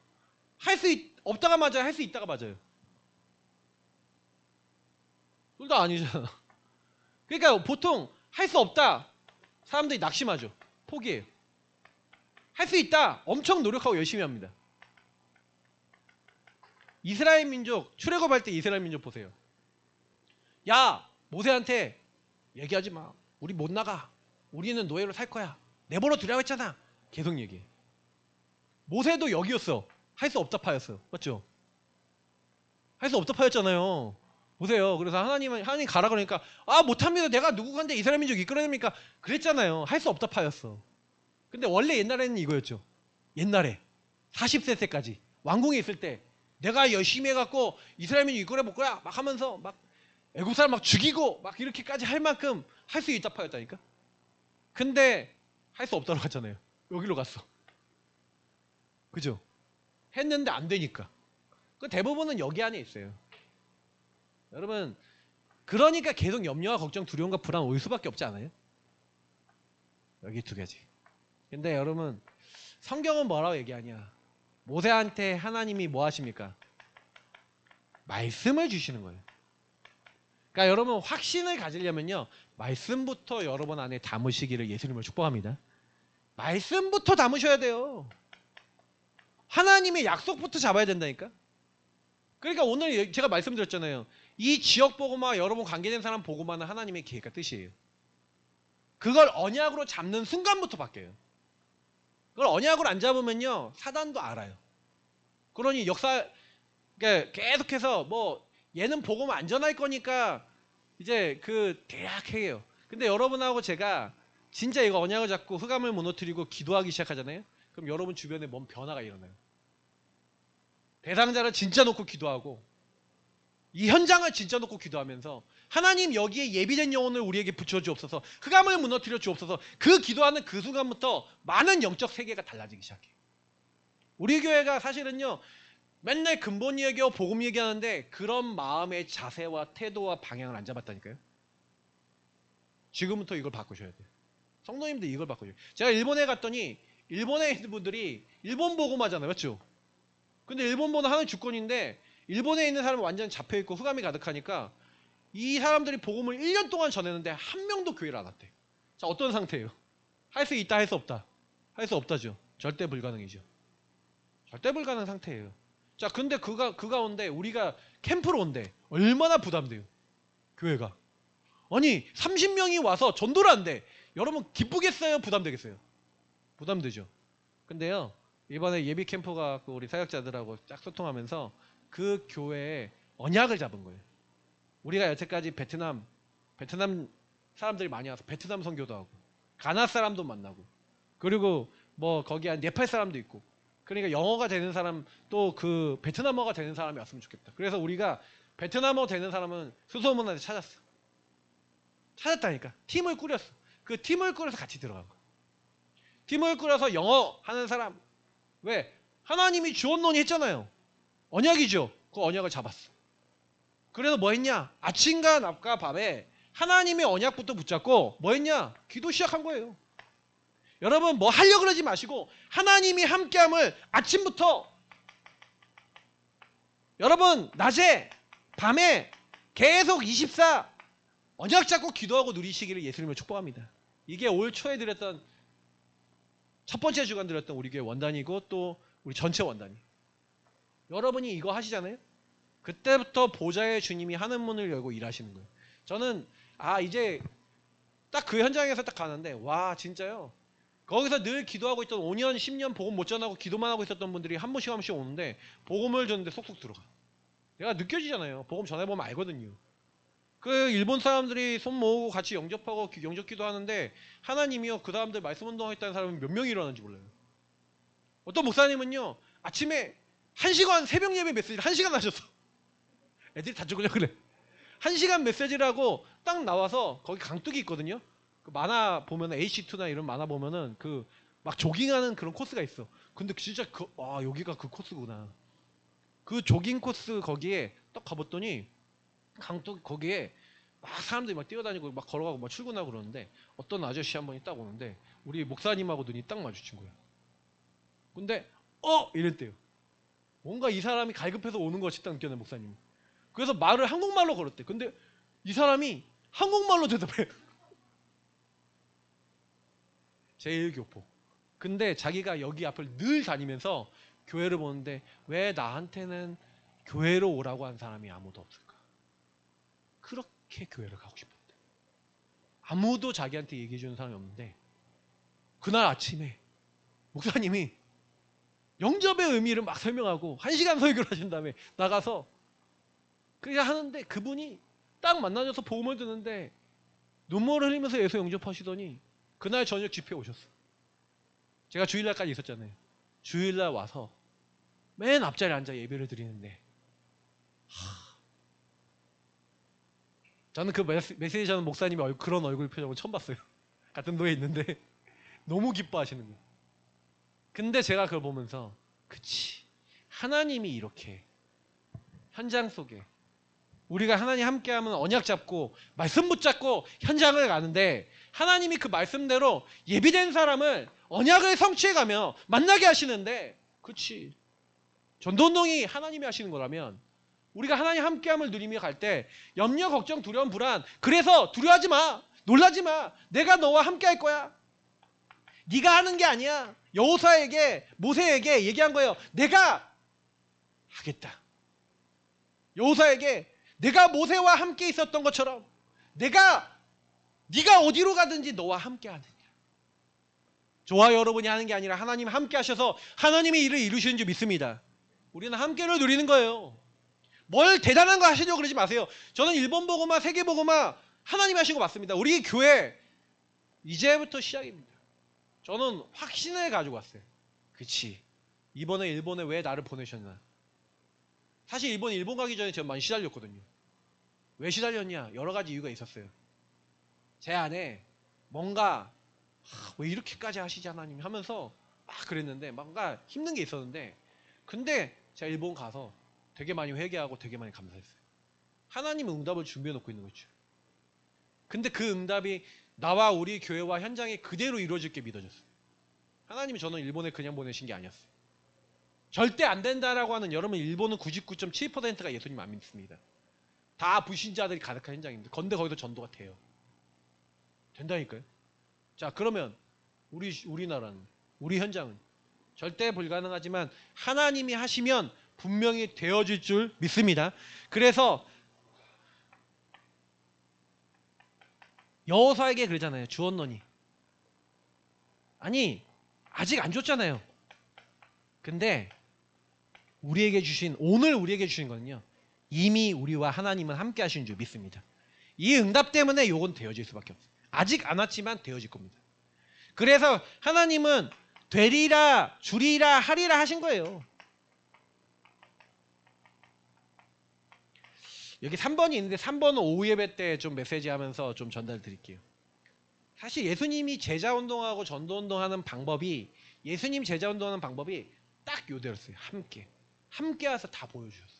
할 수 없다가 맞아요? 할 수 있다가 맞아요? 둘 다 아니잖아. 그러니까 보통 할 수 없다. 사람들이 낙심하죠. 포기해요. 할 수 있다. 엄청 노력하고 열심히 합니다. 이스라엘 민족, 출애굽할 때 이스라엘 민족 보세요. 야, 모세한테 얘기하지 마. 우리 못 나가. 우리는 노예로 살 거야. 내버려 두라고 했잖아. 계속 얘기해. 모세도 여기였어. 할 수 없다 파였어. 맞죠? 할 수 없다 파였잖아요. 보세요. 그래서 하나님 가라 그러니까 못합니다. 내가 누구한테 이스라엘 민족 이끌어냅니까? 그랬잖아요. 할 수 없다 파였어. 근데 원래 옛날에는 이거였죠. 옛날에 40세 때까지 왕궁에 있을 때 내가 열심히 해갖고 이스라엘 민족 이끌어볼 거야 막 하면서 막 애국 사람 막 죽이고 막 이렇게까지 할 만큼 할 수 있다 파였다니까. 근데 할 수 없다고 갔잖아요. 여기로 갔어. 그죠? 했는데 안 되니까. 그 대부분은 여기 안에 있어요. 여러분, 그러니까 계속 염려와 걱정, 두려움과 불안 올 수밖에 없지 않아요? 여기 두 가지. 근데 여러분, 성경은 뭐라고 얘기하냐? 모세한테 하나님이 뭐 하십니까? 말씀을 주시는 거예요. 그러니까 여러분, 확신을 가지려면요, 말씀부터 여러분 안에 담으시기를 예수님을 축복합니다. 말씀부터 담으셔야 돼요. 하나님의 약속부터 잡아야 된다니까. 그러니까 오늘 제가 말씀드렸잖아요. 이 지역 보고만 여러분 관계된 사람 보고만은 하나님의 계획과 뜻이에요. 그걸 언약으로 잡는 순간부터 바뀌어요. 그걸 언약으로 안 잡으면요, 사단도 알아요. 그러니 그러니까 계속해서 뭐 얘는 보고만 안전할 거니까 이제 그 대략해요. 근데 여러분하고 제가 진짜 이거 언약을 잡고 흑암을 무너뜨리고 기도하기 시작하잖아요. 그럼 여러분 주변에 뭔 변화가 일어나요. 대상자를 진짜 놓고 기도하고 이 현장을 진짜 놓고 기도하면서 하나님 여기에 예비된 영혼을 우리에게 붙여주옵소서, 흑암을 무너뜨려 주옵소서. 그 기도하는 그 순간부터 많은 영적 세계가 달라지기 시작해요. 우리 교회가 사실은요 맨날 근본 얘기하고 복음 얘기하는데 그런 마음의 자세와 태도와 방향을 안 잡았다니까요. 지금부터 이걸 바꾸셔야 돼요. 성도님들 이걸 바꾸셔야 돼요. 제가 일본에 갔더니 일본에 있는 분들이 일본 복음하잖아요. 맞죠? 근데 일본보다 하는 주권인데 일본에 있는 사람은 완전 잡혀있고 흑암이 가득하니까 이 사람들이 복음을 1년 동안 전했는데 한 명도 교회를 안 왔대. 자, 어떤 상태예요? 할 수 있다, 할 수 없다. 할 수 없다죠. 절대 불가능이죠. 절대 불가능 상태예요. 자, 근데 그 가운데 우리가 캠프로 온대. 얼마나 부담돼요, 교회가. 아니 30명이 와서 전도를 한대. 여러분 기쁘겠어요, 부담되겠어요? 부담되죠. 근데요 이번에 예비 캠프가 우리 사역자들하고 쫙 소통하면서 그 교회에 언약을 잡은 거예요. 우리가 여태까지 베트남 사람들이 많이 와서 베트남 선교도 하고 가나 사람도 만나고 그리고 뭐 거기 한 네팔 사람도 있고, 그러니까 영어가 되는 사람 또 그 베트남어가 되는 사람이 왔으면 좋겠다. 그래서 우리가 베트남어 되는 사람은 수소문한테 찾았다니까. 팀을 꾸렸어. 그 팀을 꾸려서 같이 들어간 거야. 팀을 꾸려서 영어 하는 사람, 왜? 하나님이 주었노니 했잖아요. 언약이죠. 그 언약을 잡았어. 그래서 뭐 했냐? 아침과 낮과 밤에 하나님의 언약부터 붙잡고 뭐 했냐? 기도 시작한 거예요. 여러분 뭐 하려고 그러지 마시고 하나님이 함께함을 아침부터, 여러분 낮에 밤에 계속 24 언약 잡고 기도하고 누리시기를 예수님을 축복합니다. 이게 올 초에 드렸던 첫 번째 주간 드렸던 우리 교회 원단이고 또 우리 전체 원단이. 여러분이 이거 하시잖아요. 그때부터 보좌의 주님이 하늘 문을 열고 일하시는 거예요. 저는 이제 딱 그 현장에서 딱 가는데 와 진짜요. 거기서 늘 기도하고 있던 5년 10년 복음 못 전하고 기도만 하고 있었던 분들이 한 번씩 오는데 복음을 줬는데 속속 들어가. 내가 느껴지잖아요. 복음 전해보면 알거든요. 그 일본 사람들이 손 모으고 같이 영접하고 영접 기도하는데 하나님이요 그 사람들 말씀 운동했다는 사람은 몇 명이 일어나는지 몰라요. 어떤 목사님은요 아침에 1시간 새벽 예배 메시지를 1시간 하셨어. 애들이 다 죽으려고 그래. 1시간 메시지를 하고 딱 나와서 거기 강둑이 있거든요. 그 만화 보면은 AC2나 이런 만화 보면은 그 막 조깅하는 그런 코스가 있어. 근데 진짜 여기가 그 코스구나. 그 조깅 코스 거기에 딱 가봤더니 강둑 거기에 막 사람들이 막 뛰어다니고 막 걸어가고 막 출근하고 그러는데 어떤 아저씨 한 분이 딱 오는데 우리 목사님하고 눈이 딱 마주친 거야. 근데 이랬대요. 뭔가 이 사람이 갈급해서 오는 것 같이 딱 느꼈네 목사님. 그래서 말을 한국말로 걸었대. 근데 이 사람이 한국말로 대답해. 제일 교포. 근데 자기가 여기 앞을 늘 다니면서 교회를 보는데 왜 나한테는 교회로 오라고 한 사람이 아무도 없을까? 그렇게 교회를 가고 싶었대. 아무도 자기한테 얘기해 주는 사람이 없는데 그날 아침에 목사님이 영접의 의미를 막 설명하고 1시간 설교를 하신 다음에 나가서 그냥 하는데 그분이 딱 만나줘서 복음을 듣는데 눈물을 흘리면서 예수 영접하시더니 그날 저녁 집회에 오셨어. 제가 주일날까지 있었잖아요. 주일날 와서 맨 앞자리에 앉아 예배를 드리는데 저는 그 메시지 하는 목사님의 그런 얼굴 표정을 처음 봤어요. 같은 도에 있는데 너무 기뻐하시는 거예요. 근데 제가 그걸 보면서 그치 하나님이 이렇게 현장 속에 우리가 하나님 함께하면 언약 잡고 말씀 붙잡고 현장을 가는데 하나님이 그 말씀대로 예비된 사람을 언약을 성취해가며 만나게 하시는데 그치 전도운동이 하나님이 하시는 거라면 우리가 하나님 함께함을 누리며 갈 때 염려 걱정 두려움 불안 그래서 두려워하지 마 놀라지 마 내가 너와 함께할 거야. 네가 하는 게 아니야. 여호사에게 모세에게 얘기한 거예요. 내가 하겠다. 여호사에게 내가 모세와 함께 있었던 것처럼 네가 어디로 가든지 너와 함께 하느냐. 저와 여러분이 하는 게 아니라 하나님 함께 하셔서 하나님의 일을 이루시는 줄 믿습니다. 우리는 함께를 누리는 거예요. 뭘 대단한 거 하시려고 그러지 마세요. 저는 일본 보고마 세계 보고마 하나님이 하신 거 맞습니다. 우리 교회 이제부터 시작입니다. 저는 확신을 가지고 왔어요. 그치 이번에 일본에 왜 나를 보내셨나. 사실 일본 가기 전에 제가 많이 시달렸거든요. 왜 시달렸냐? 여러 가지 이유가 있었어요. 제 안에 뭔가 왜 이렇게까지 하시지 하나님 하면서 막 그랬는데 뭔가 힘든 게 있었는데, 근데 제가 일본 가서 되게 많이 회개하고 되게 많이 감사했어요. 하나님은 응답을 준비해 놓고 있는 거죠. 근데 그 응답이 나와 우리 교회와 현장에 그대로 이루어질 게 믿어졌어요. 하나님이 저는 일본에 그냥 보내신 게 아니었어요. 절대 안 된다라고 하는, 여러분 일본은 99.7%가 예수님 안 믿습니다. 다 불신자들이 가득한 현장입니다. 근데 거기서 전도가 돼요. 된다니까요. 자, 그러면 우리나라는, 우리 현장은 절대 불가능하지만 하나님이 하시면 분명히 되어질 줄 믿습니다. 그래서 여호사에게 그러잖아요. 주언너니. 아니 아직 안 줬잖아요. 근데 오늘 우리에게 주신 거는요, 이미 우리와 하나님은 함께 하시는 줄 믿습니다. 이 응답 때문에 요건 되어질 수밖에 없어요. 아직 안 왔지만 되어질 겁니다. 그래서 하나님은 되리라, 주리라, 하리라 하신 거예요. 여기 3번이 있는데 3번은 오후 예배 때 좀 메시지 하면서 좀 전달 드릴게요. 사실 예수님이 제자 운동하고 전도 운동하는 방법이, 예수님 제자 운동하는 방법이 딱 요대로였어요. 함께 와서 다 보여주셨어요.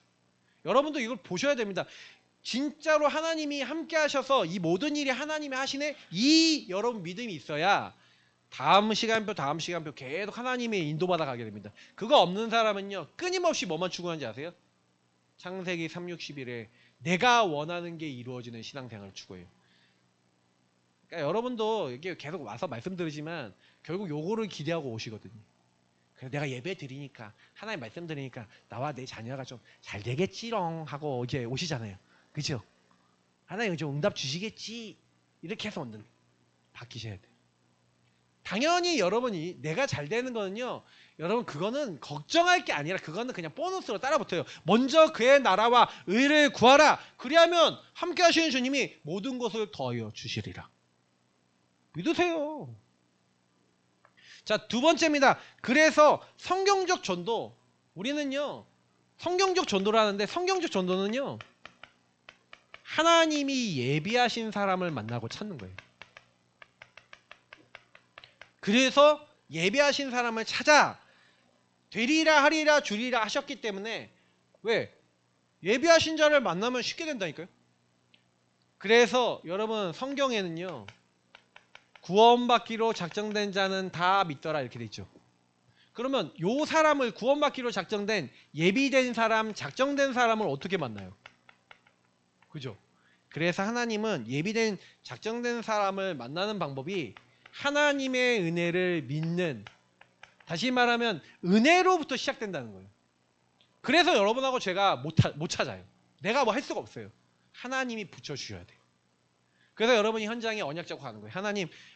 여러분도 이걸 보셔야 됩니다. 진짜로 하나님이 함께 하셔서 이 모든 일이 하나님이 하시네, 이 여러분 믿음이 있어야 다음 시간표 계속 하나님의 인도받아 가게 됩니다. 그거 없는 사람은요, 끊임없이 뭐만 추구하는지 아세요? 창세기 3:61에 내가 원하는 게 이루어지는 신앙생활을 추구해요. 그러니까 여러분도 이게 계속 와서 말씀 들으지만 결국 요거를 기대하고 오시거든요. 그래서 내가 예배 드리니까, 하나님 말씀 드리니까 나와 내 자녀가 좀 잘 되겠지롱 하고 이제 오시잖아요. 그죠? 하나님 좀 응답 주시겠지, 이렇게 해서 바뀌셔야 돼요. 당연히 여러분이 내가 잘 되는 거는요, 여러분 그거는 걱정할 게 아니라 그거는 그냥 보너스로 따라붙어요. 먼저 그의 나라와 의를 구하라. 그리하면 함께 하시는 주님이 모든 것을 더하여 주시리라. 믿으세요. 자, 두 번째입니다. 그래서 성경적 전도, 우리는요 성경적 전도를 하는데, 성경적 전도는요 하나님이 예비하신 사람을 만나고 찾는 거예요. 그래서 예비하신 사람을 찾아 되리라, 하리라, 주리라 하셨기 때문에, 왜? 예비하신 자를 만나면 쉽게 된다니까요. 그래서 여러분 성경에는요, 구원받기로 작정된 자는 다 믿더라 이렇게 돼 있죠. 그러면 요 사람을, 구원받기로 작정된, 예비된 사람, 작정된 사람을 어떻게 만나요? 그죠? 그래서 하나님은 예비된, 작정된 사람을 만나는 방법이 하나님의 은혜를 믿는, 다시 말하면 은혜로부터 시작된다는 거예요. 그래서 여러분하고 제가 못 찾아요. 내가 뭐 할 수가 없어요. 하나님이 붙여주셔야 돼요. 그래서 여러분이 현장에 언약 잡고 가는 거예요.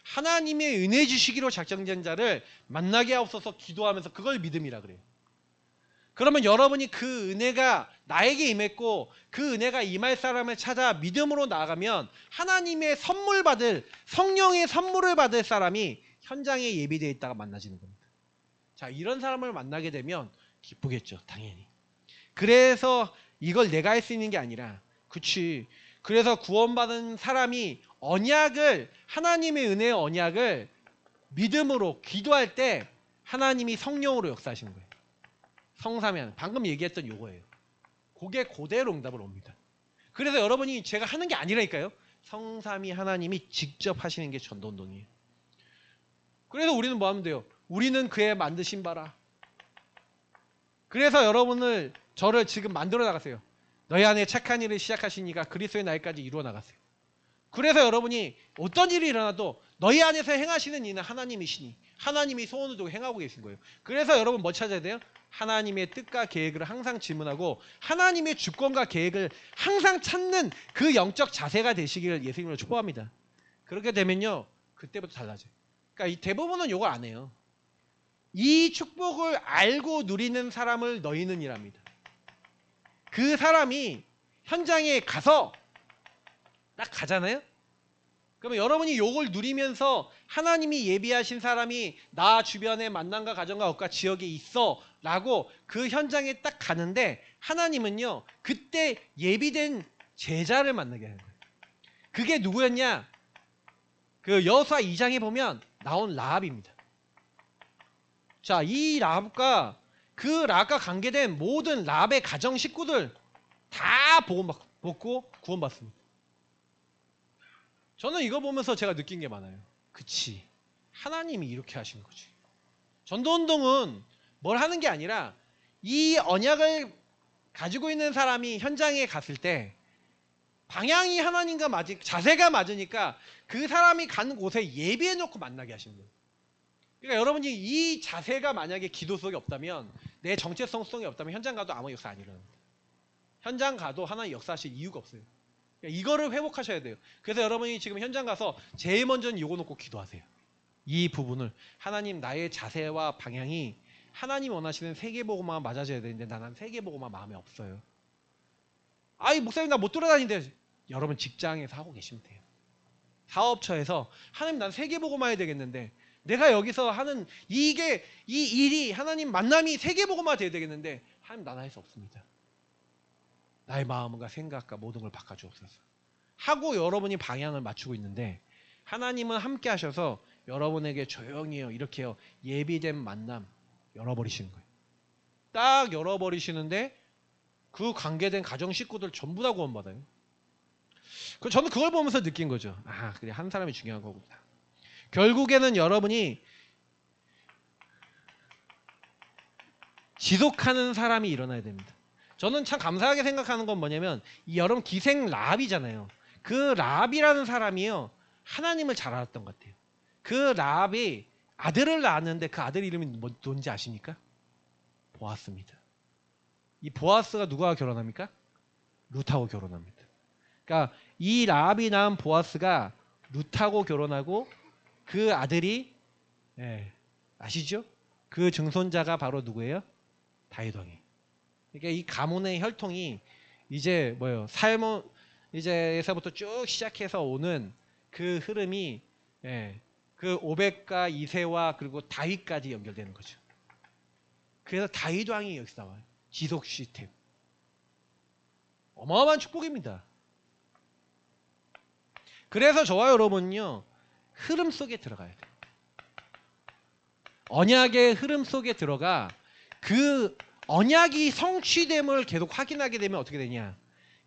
하나님의 은혜 주시기로 작정된 자를 만나게 하옵소서 기도하면서, 그걸 믿음이라 그래요. 그러면 여러분이 그 은혜가 나에게 임했고 그 은혜가 임할 사람을 찾아 믿음으로 나아가면 하나님의 선물 받을, 성령의 선물을 받을 사람이 현장에 예비되어 있다가 만나지는 겁니다. 자, 이런 사람을 만나게 되면 기쁘겠죠, 당연히. 그래서 이걸 내가 할 수 있는 게 아니라, 그치, 그래서 구원받은 사람이 언약을, 하나님의 은혜의 언약을 믿음으로 기도할 때 하나님이 성령으로 역사하시는 거예요. 성삼위하는, 방금 얘기했던 요거예요. 그게 그대로 응답을 옵니다. 그래서 여러분이 제가 하는 게 아니라니까요. 성삼위 하나님이 직접 하시는 게 전도운동이에요. 그래서 우리는 뭐 하면 돼요? 우리는 그의 만드신 바라. 그래서 저를 지금 만들어 나가세요. 너희 안에 착한 일을 시작하신 이가 그리스도의 날까지 이루어 나가세요. 그래서 여러분이 어떤 일이 일어나도 너희 안에서 행하시는 이는 하나님이시니, 하나님이 소원을 두고 행하고 계신 거예요. 그래서 여러분 뭐 찾아야 돼요? 하나님의 뜻과 계획을 항상 질문하고 하나님의 주권과 계획을 항상 찾는 그 영적 자세가 되시기를 예수님으로 축복합니다. 그렇게 되면요, 그때부터 달라져요. 그러니까 이 대부분은 요거 안 해요. 이 축복을 알고 누리는 사람을 너희는 이랍니다. 그 사람이 현장에 가서 딱 가잖아요. 그러면 여러분이 요걸 누리면서 하나님이 예비하신 사람이 나 주변에 만남과 가정과 업과 지역에 있어 라고 그 현장에 딱 가는데 하나님은요 그때 예비된 제자를 만나게 하는 거예요. 그게 누구였냐? 그 여호수아 2장에 보면 나온 라합입니다. 자, 이 라합과 그 라합과 관계된 모든 라합의 가정 식구들 다 복고 구원받습니다. 저는 이거 보면서 제가 느낀 게 많아요. 그치, 하나님이 이렇게 하신 거지. 전도운동은 뭘 하는 게 아니라 이 언약을 가지고 있는 사람이 현장에 갔을 때 방향이 하나님과 자세가 맞으니까 그 사람이 가는 곳에 예비해 놓고 만나게 하시는 거예요. 그러니까 여러분이 이 자세가 만약에 기도 속에 없다면, 내 정체성성이 없다면 현장 가도 아무 역사 안 일어납니다. 현장 가도 하나님 역사하실 이유가 없어요. 그러니까 이거를 회복하셔야 돼요. 그래서 여러분이 지금 현장 가서 제일 먼저는 이거 놓고 기도하세요. 이 부분을 하나님, 나의 자세와 방향이 하나님 원하시는 세계보고만 맞아져야 되는데 나는 세계보고만 마음에 없어요. 아이 목사님 나 못 돌아다니는데, 여러분 직장에서 하고 계시면 돼요. 사업처에서 하나님 난 세계보고만 해야 되겠는데, 내가 여기서 하는 이 일이 하나님 만남이 세계보고만 돼야 되겠는데 하나님 나는 할 수 없습니다. 나의 마음과 생각과 모든 걸 바꿔주옵소서 하고 여러분이 방향을 맞추고 있는데, 하나님은 함께 하셔서 여러분에게 조용히요 이렇게요 예비된 만남 열어버리시는 거예요. 딱 열어버리시는데 그 관계된 가정 식구들 전부 다 구원받아요. 저는 그걸 보면서 느낀 거죠. 아, 그래, 한 사람이 중요한 거구나. 결국에는 여러분이 지속하는 사람이 일어나야 됩니다. 저는 참 감사하게 생각하는 건 뭐냐면, 이 여러분 기생 라합이잖아요. 그 라합이라는 사람이요 하나님을 잘 알았던 것 같아요. 그 라합이 아들을 낳았는데 그 아들 이름이 뭔지 아십니까? 보아스입니다. 이 보아스가 누구와 결혼합니까? 룻하고 결혼합니다. 그러니까 이 라합이 낳은 보아스가 룻하고 결혼하고 그 아들이 아시죠? 그 증손자가 바로 누구예요? 다윗 왕이. 그러니까 이 가문의 혈통이 이제 살몬 이제에서부터 쭉 시작해서 오는 그 흐름이 그 오벳과 이새와 그리고 다윗까지 연결되는 거죠. 그래서 다윗 왕이 여기서 나와요. 지속 시스템. 어마어마한 축복입니다. 그래서 저와 여러분은요 흐름 속에 들어가야 돼요. 언약의 흐름 속에 들어가 그 언약이 성취됨을 계속 확인하게 되면 어떻게 되냐.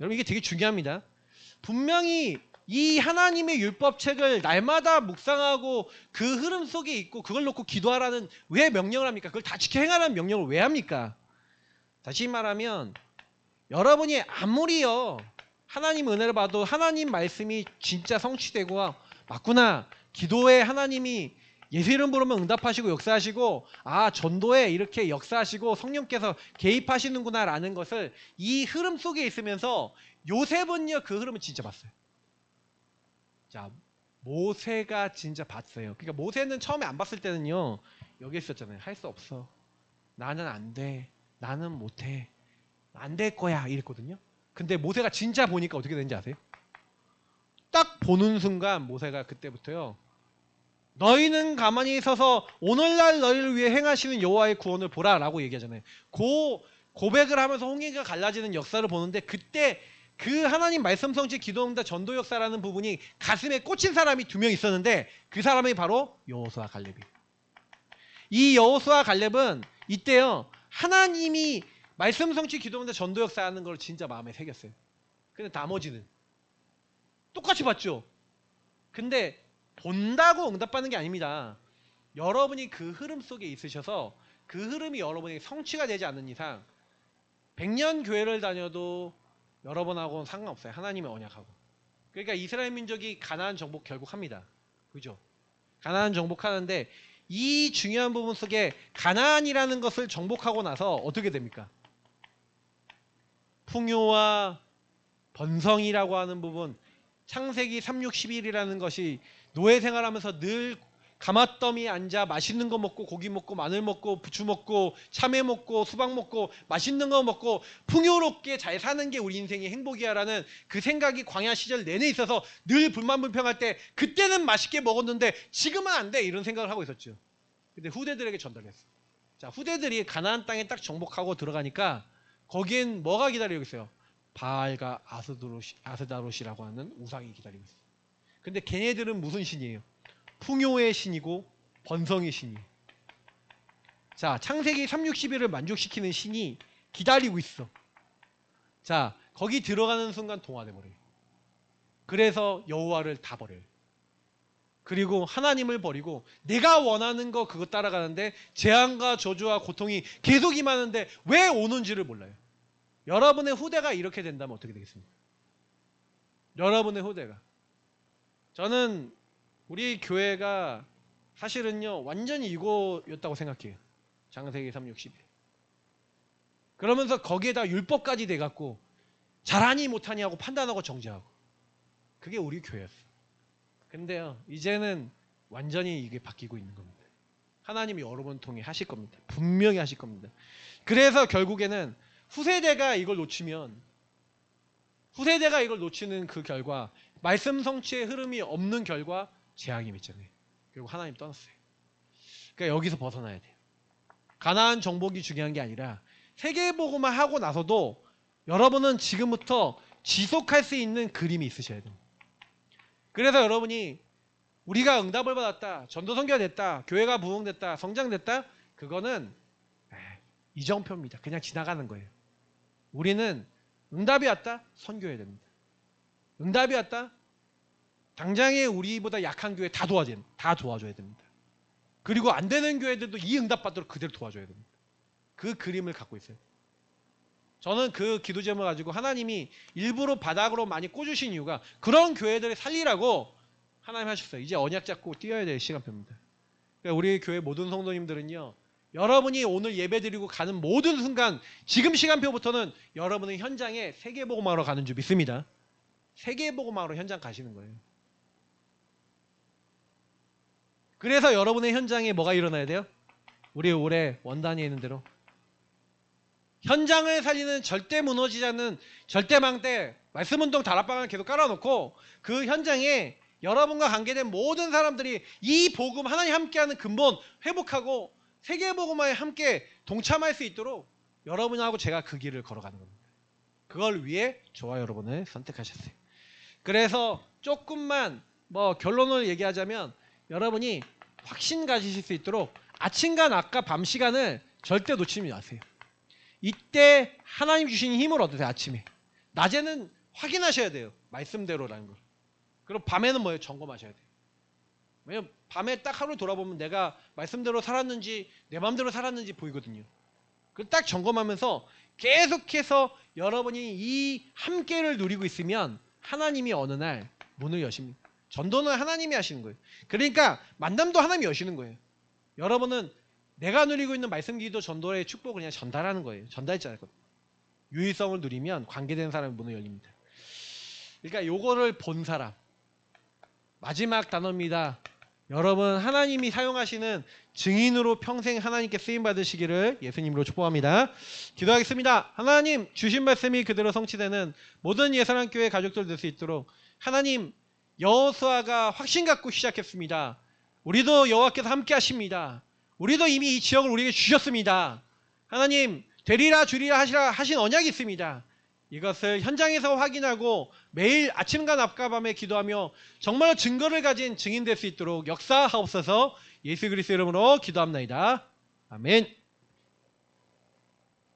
여러분 이게 되게 중요합니다. 분명히 이 하나님의 율법책을 날마다 묵상하고 그 흐름 속에 있고 그걸 놓고 기도하라는 왜 명령을 합니까? 그걸 다 지켜 행하라는 명령을 왜 합니까? 다시 말하면 여러분이 아무리요 하나님 은혜를 봐도 하나님 말씀이 진짜 성취되고 맞구나, 기도에 하나님이 예수 이름 부르면 응답하시고 역사하시고 전도에 이렇게 역사하시고 성령께서 개입하시는구나 라는 것을 이 흐름 속에 있으면서 요셉은요 그 흐름을 진짜 봤어요. 자, 모세가 진짜 봤어요. 그러니까 모세는 처음에 안 봤을 때는요 여기 있었잖아요. 할 수 없어, 나는 안 돼, 나는 못해, 안 될 거야 이랬거든요. 근데 모세가 진짜 보니까 어떻게 되는지 아세요? 딱 보는 순간 모세가 그때부터요 너희는 가만히 서서 오늘날 너희를 위해 행하시는 여호와의 구원을 보라 라고 얘기하잖아요. 고백을 하면서 홍해가 갈라지는 역사를 보는데, 그때 그 하나님 말씀 성취 기도응답 전도 역사라는 부분이 가슴에 꽂힌 사람이 2명 있었는데 그 사람이 바로 여호수아 갈렙이에요. 이 여호수아 갈렙은 이때요 하나님이 말씀 성취 기도응답 전도 역사하는 걸 진짜 마음에 새겼어요. 근데 나머지는 똑같이 봤죠. 근데 본다고 응답받는 게 아닙니다. 여러분이 그 흐름 속에 있으셔서 그 흐름이 여러분에게 성취가 되지 않는 이상 100년 교회를 다녀도 여러분하고는 상관없어요. 하나님의 언약하고. 그러니까 이스라엘 민족이 가나안 정복 결국 합니다. 그죠? 가나안 정복하는데 이 중요한 부분 속에 가나안이라는 것을 정복하고 나서 어떻게 됩니까? 풍요와 번성이라고 하는 부분, 창세기 3, 6, 11이라는 것이 노예 생활하면서 늘 가마더미에 앉아 맛있는 거 먹고 고기 먹고 마늘 먹고 부추 먹고 참외 먹고 수박 먹고 맛있는 거 먹고 풍요롭게 잘 사는 게 우리 인생의 행복이야라는 그 생각이 광야 시절 내내 있어서 늘 불만불평할 때 그때는 맛있게 먹었는데 지금은 안 돼 이런 생각을 하고 있었죠. 근데 후대들에게 전달했어. 자, 후대들이 가나안 땅에 딱 정복하고 들어가니까 거기엔 뭐가 기다리고 있어요? 바알과 아스다롯이라고 하는 우상이 기다리고 있어요. 근데 걔네들은 무슨 신이에요? 풍요의 신이고 번성의 신이에요. 자, 창세기 360일을 만족시키는 신이 기다리고 있어. 자, 거기 들어가는 순간 동화돼 버려요. 그래서 여호와를 다 버려요. 그리고 하나님을 버리고 내가 원하는 거 그거 따라가는데 재앙과 저주와 고통이 계속 임하는데 왜 오는지를 몰라요. 여러분의 후대가 이렇게 된다면 어떻게 되겠습니까? 여러분의 후대가. 저는 우리 교회가 사실은요 완전히 이거였다고 생각해요. 창세기 3:60일. 그러면서 거기에다 율법까지 돼갖고 잘하니 못하니 하고 판단하고 정죄하고 그게 우리 교회였어. 근데요 이제는 완전히 이게 바뀌고 있는 겁니다. 하나님이 여러분 통해 하실 겁니다. 분명히 하실 겁니다. 그래서 결국에는 후세대가 이걸 놓치는 그 결과 말씀 성취의 흐름이 없는 결과 재앙이 맺잖아요. 결국 하나님 떠났어요. 그러니까 여기서 벗어나야 돼요. 가나안 정복이 중요한 게 아니라 세계복음만 하고 나서도 여러분은 지금부터 지속할 수 있는 그림이 있으셔야 돼요. 그래서 여러분이 우리가 응답을 받았다, 전도 선교가 됐다, 교회가 부흥됐다, 성장됐다, 그거는 이정표입니다. 그냥 지나가는 거예요. 우리는 응답이 왔다, 선교해야 됩니다. 응답이 왔다, 당장에 우리보다 약한 교회 다 도와줘야 됩니다. 그리고 안 되는 교회들도 이 응답 받도록 그대로 도와줘야 됩니다. 그 그림을 갖고 있어요. 저는 그 기도 제목을 가지고 하나님이 일부러 바닥으로 많이 꽂으신 이유가 그런 교회들을 살리라고 하나님 하셨어요. 이제 언약 잡고 뛰어야 될 시간표입니다. 그러니까 우리 교회 모든 성도님들은요. 여러분이 오늘 예배드리고 가는 모든 순간 지금 시간표부터는 여러분은 현장에 세계복음하러 가는 줄 믿습니다. 세계복음하러 현장 가시는 거예요. 그래서 여러분의 현장에 뭐가 일어나야 돼요? 우리 올해 원단이 있는 대로 현장을 살리는 절대 무너지지 않는 절대망대 말씀운동 다락방을 계속 깔아놓고 그 현장에 여러분과 관계된 모든 사람들이 이 복음 하나님 함께하는 근본 회복하고 세계복음화에 함께 동참할 수 있도록 여러분하고 제가 그 길을 걸어가는 겁니다. 그걸 위해 저와 여러분을 선택하셨어요. 그래서 조금만 결론을 얘기하자면 여러분이 확신 가지실 수 있도록 아침과 낮과 밤 시간을 절대 놓치지 마세요. 이때 하나님 주신 힘을 얻으세요. 아침에. 낮에는 확인하셔야 돼요. 말씀대로라는 걸. 그리고 밤에는 뭐예요? 점검하셔야 돼요. 왜냐면 밤에 딱 하루 돌아보면 내가 말씀대로 살았는지 내 마음대로 살았는지 보이거든요. 그걸 딱 점검하면서 계속해서 여러분이 이 함께를 누리고 있으면 하나님이 어느 날 문을 여십니다. 전도는 하나님이 하시는 거예요. 그러니까 만남도 하나님이 여시는 거예요. 여러분은 내가 누리고 있는 말씀 기도 전도의 축복을 그냥 전달하는 거예요. 전달했잖아요. 유의성을 누리면 관계된 사람의 문을 열립니다. 그러니까 요거를 본 사람. 마지막 단어입니다. 여러분 하나님이 사용하시는 증인으로 평생 하나님께 쓰임 받으시기를 예수님으로 축복합니다. 기도하겠습니다. 하나님 주신 말씀이 그대로 성취되는 모든 예사랑 교회 가족들 될 수 있도록 하나님 여호수아가 확신 갖고 시작했습니다. 우리도 여호와께서 함께 하십니다. 우리도 이미 이 지역을 우리에게 주셨습니다. 하나님 되리라 주리라 하시라 하신 언약이 있습니다. 이것을 현장에서 확인하고 매일 아침과 낮과 밤에 기도하며 정말 증거를 가진 증인 될 수 있도록 역사하옵소서. 예수 그리스도 이름으로 기도합나이다. 아멘.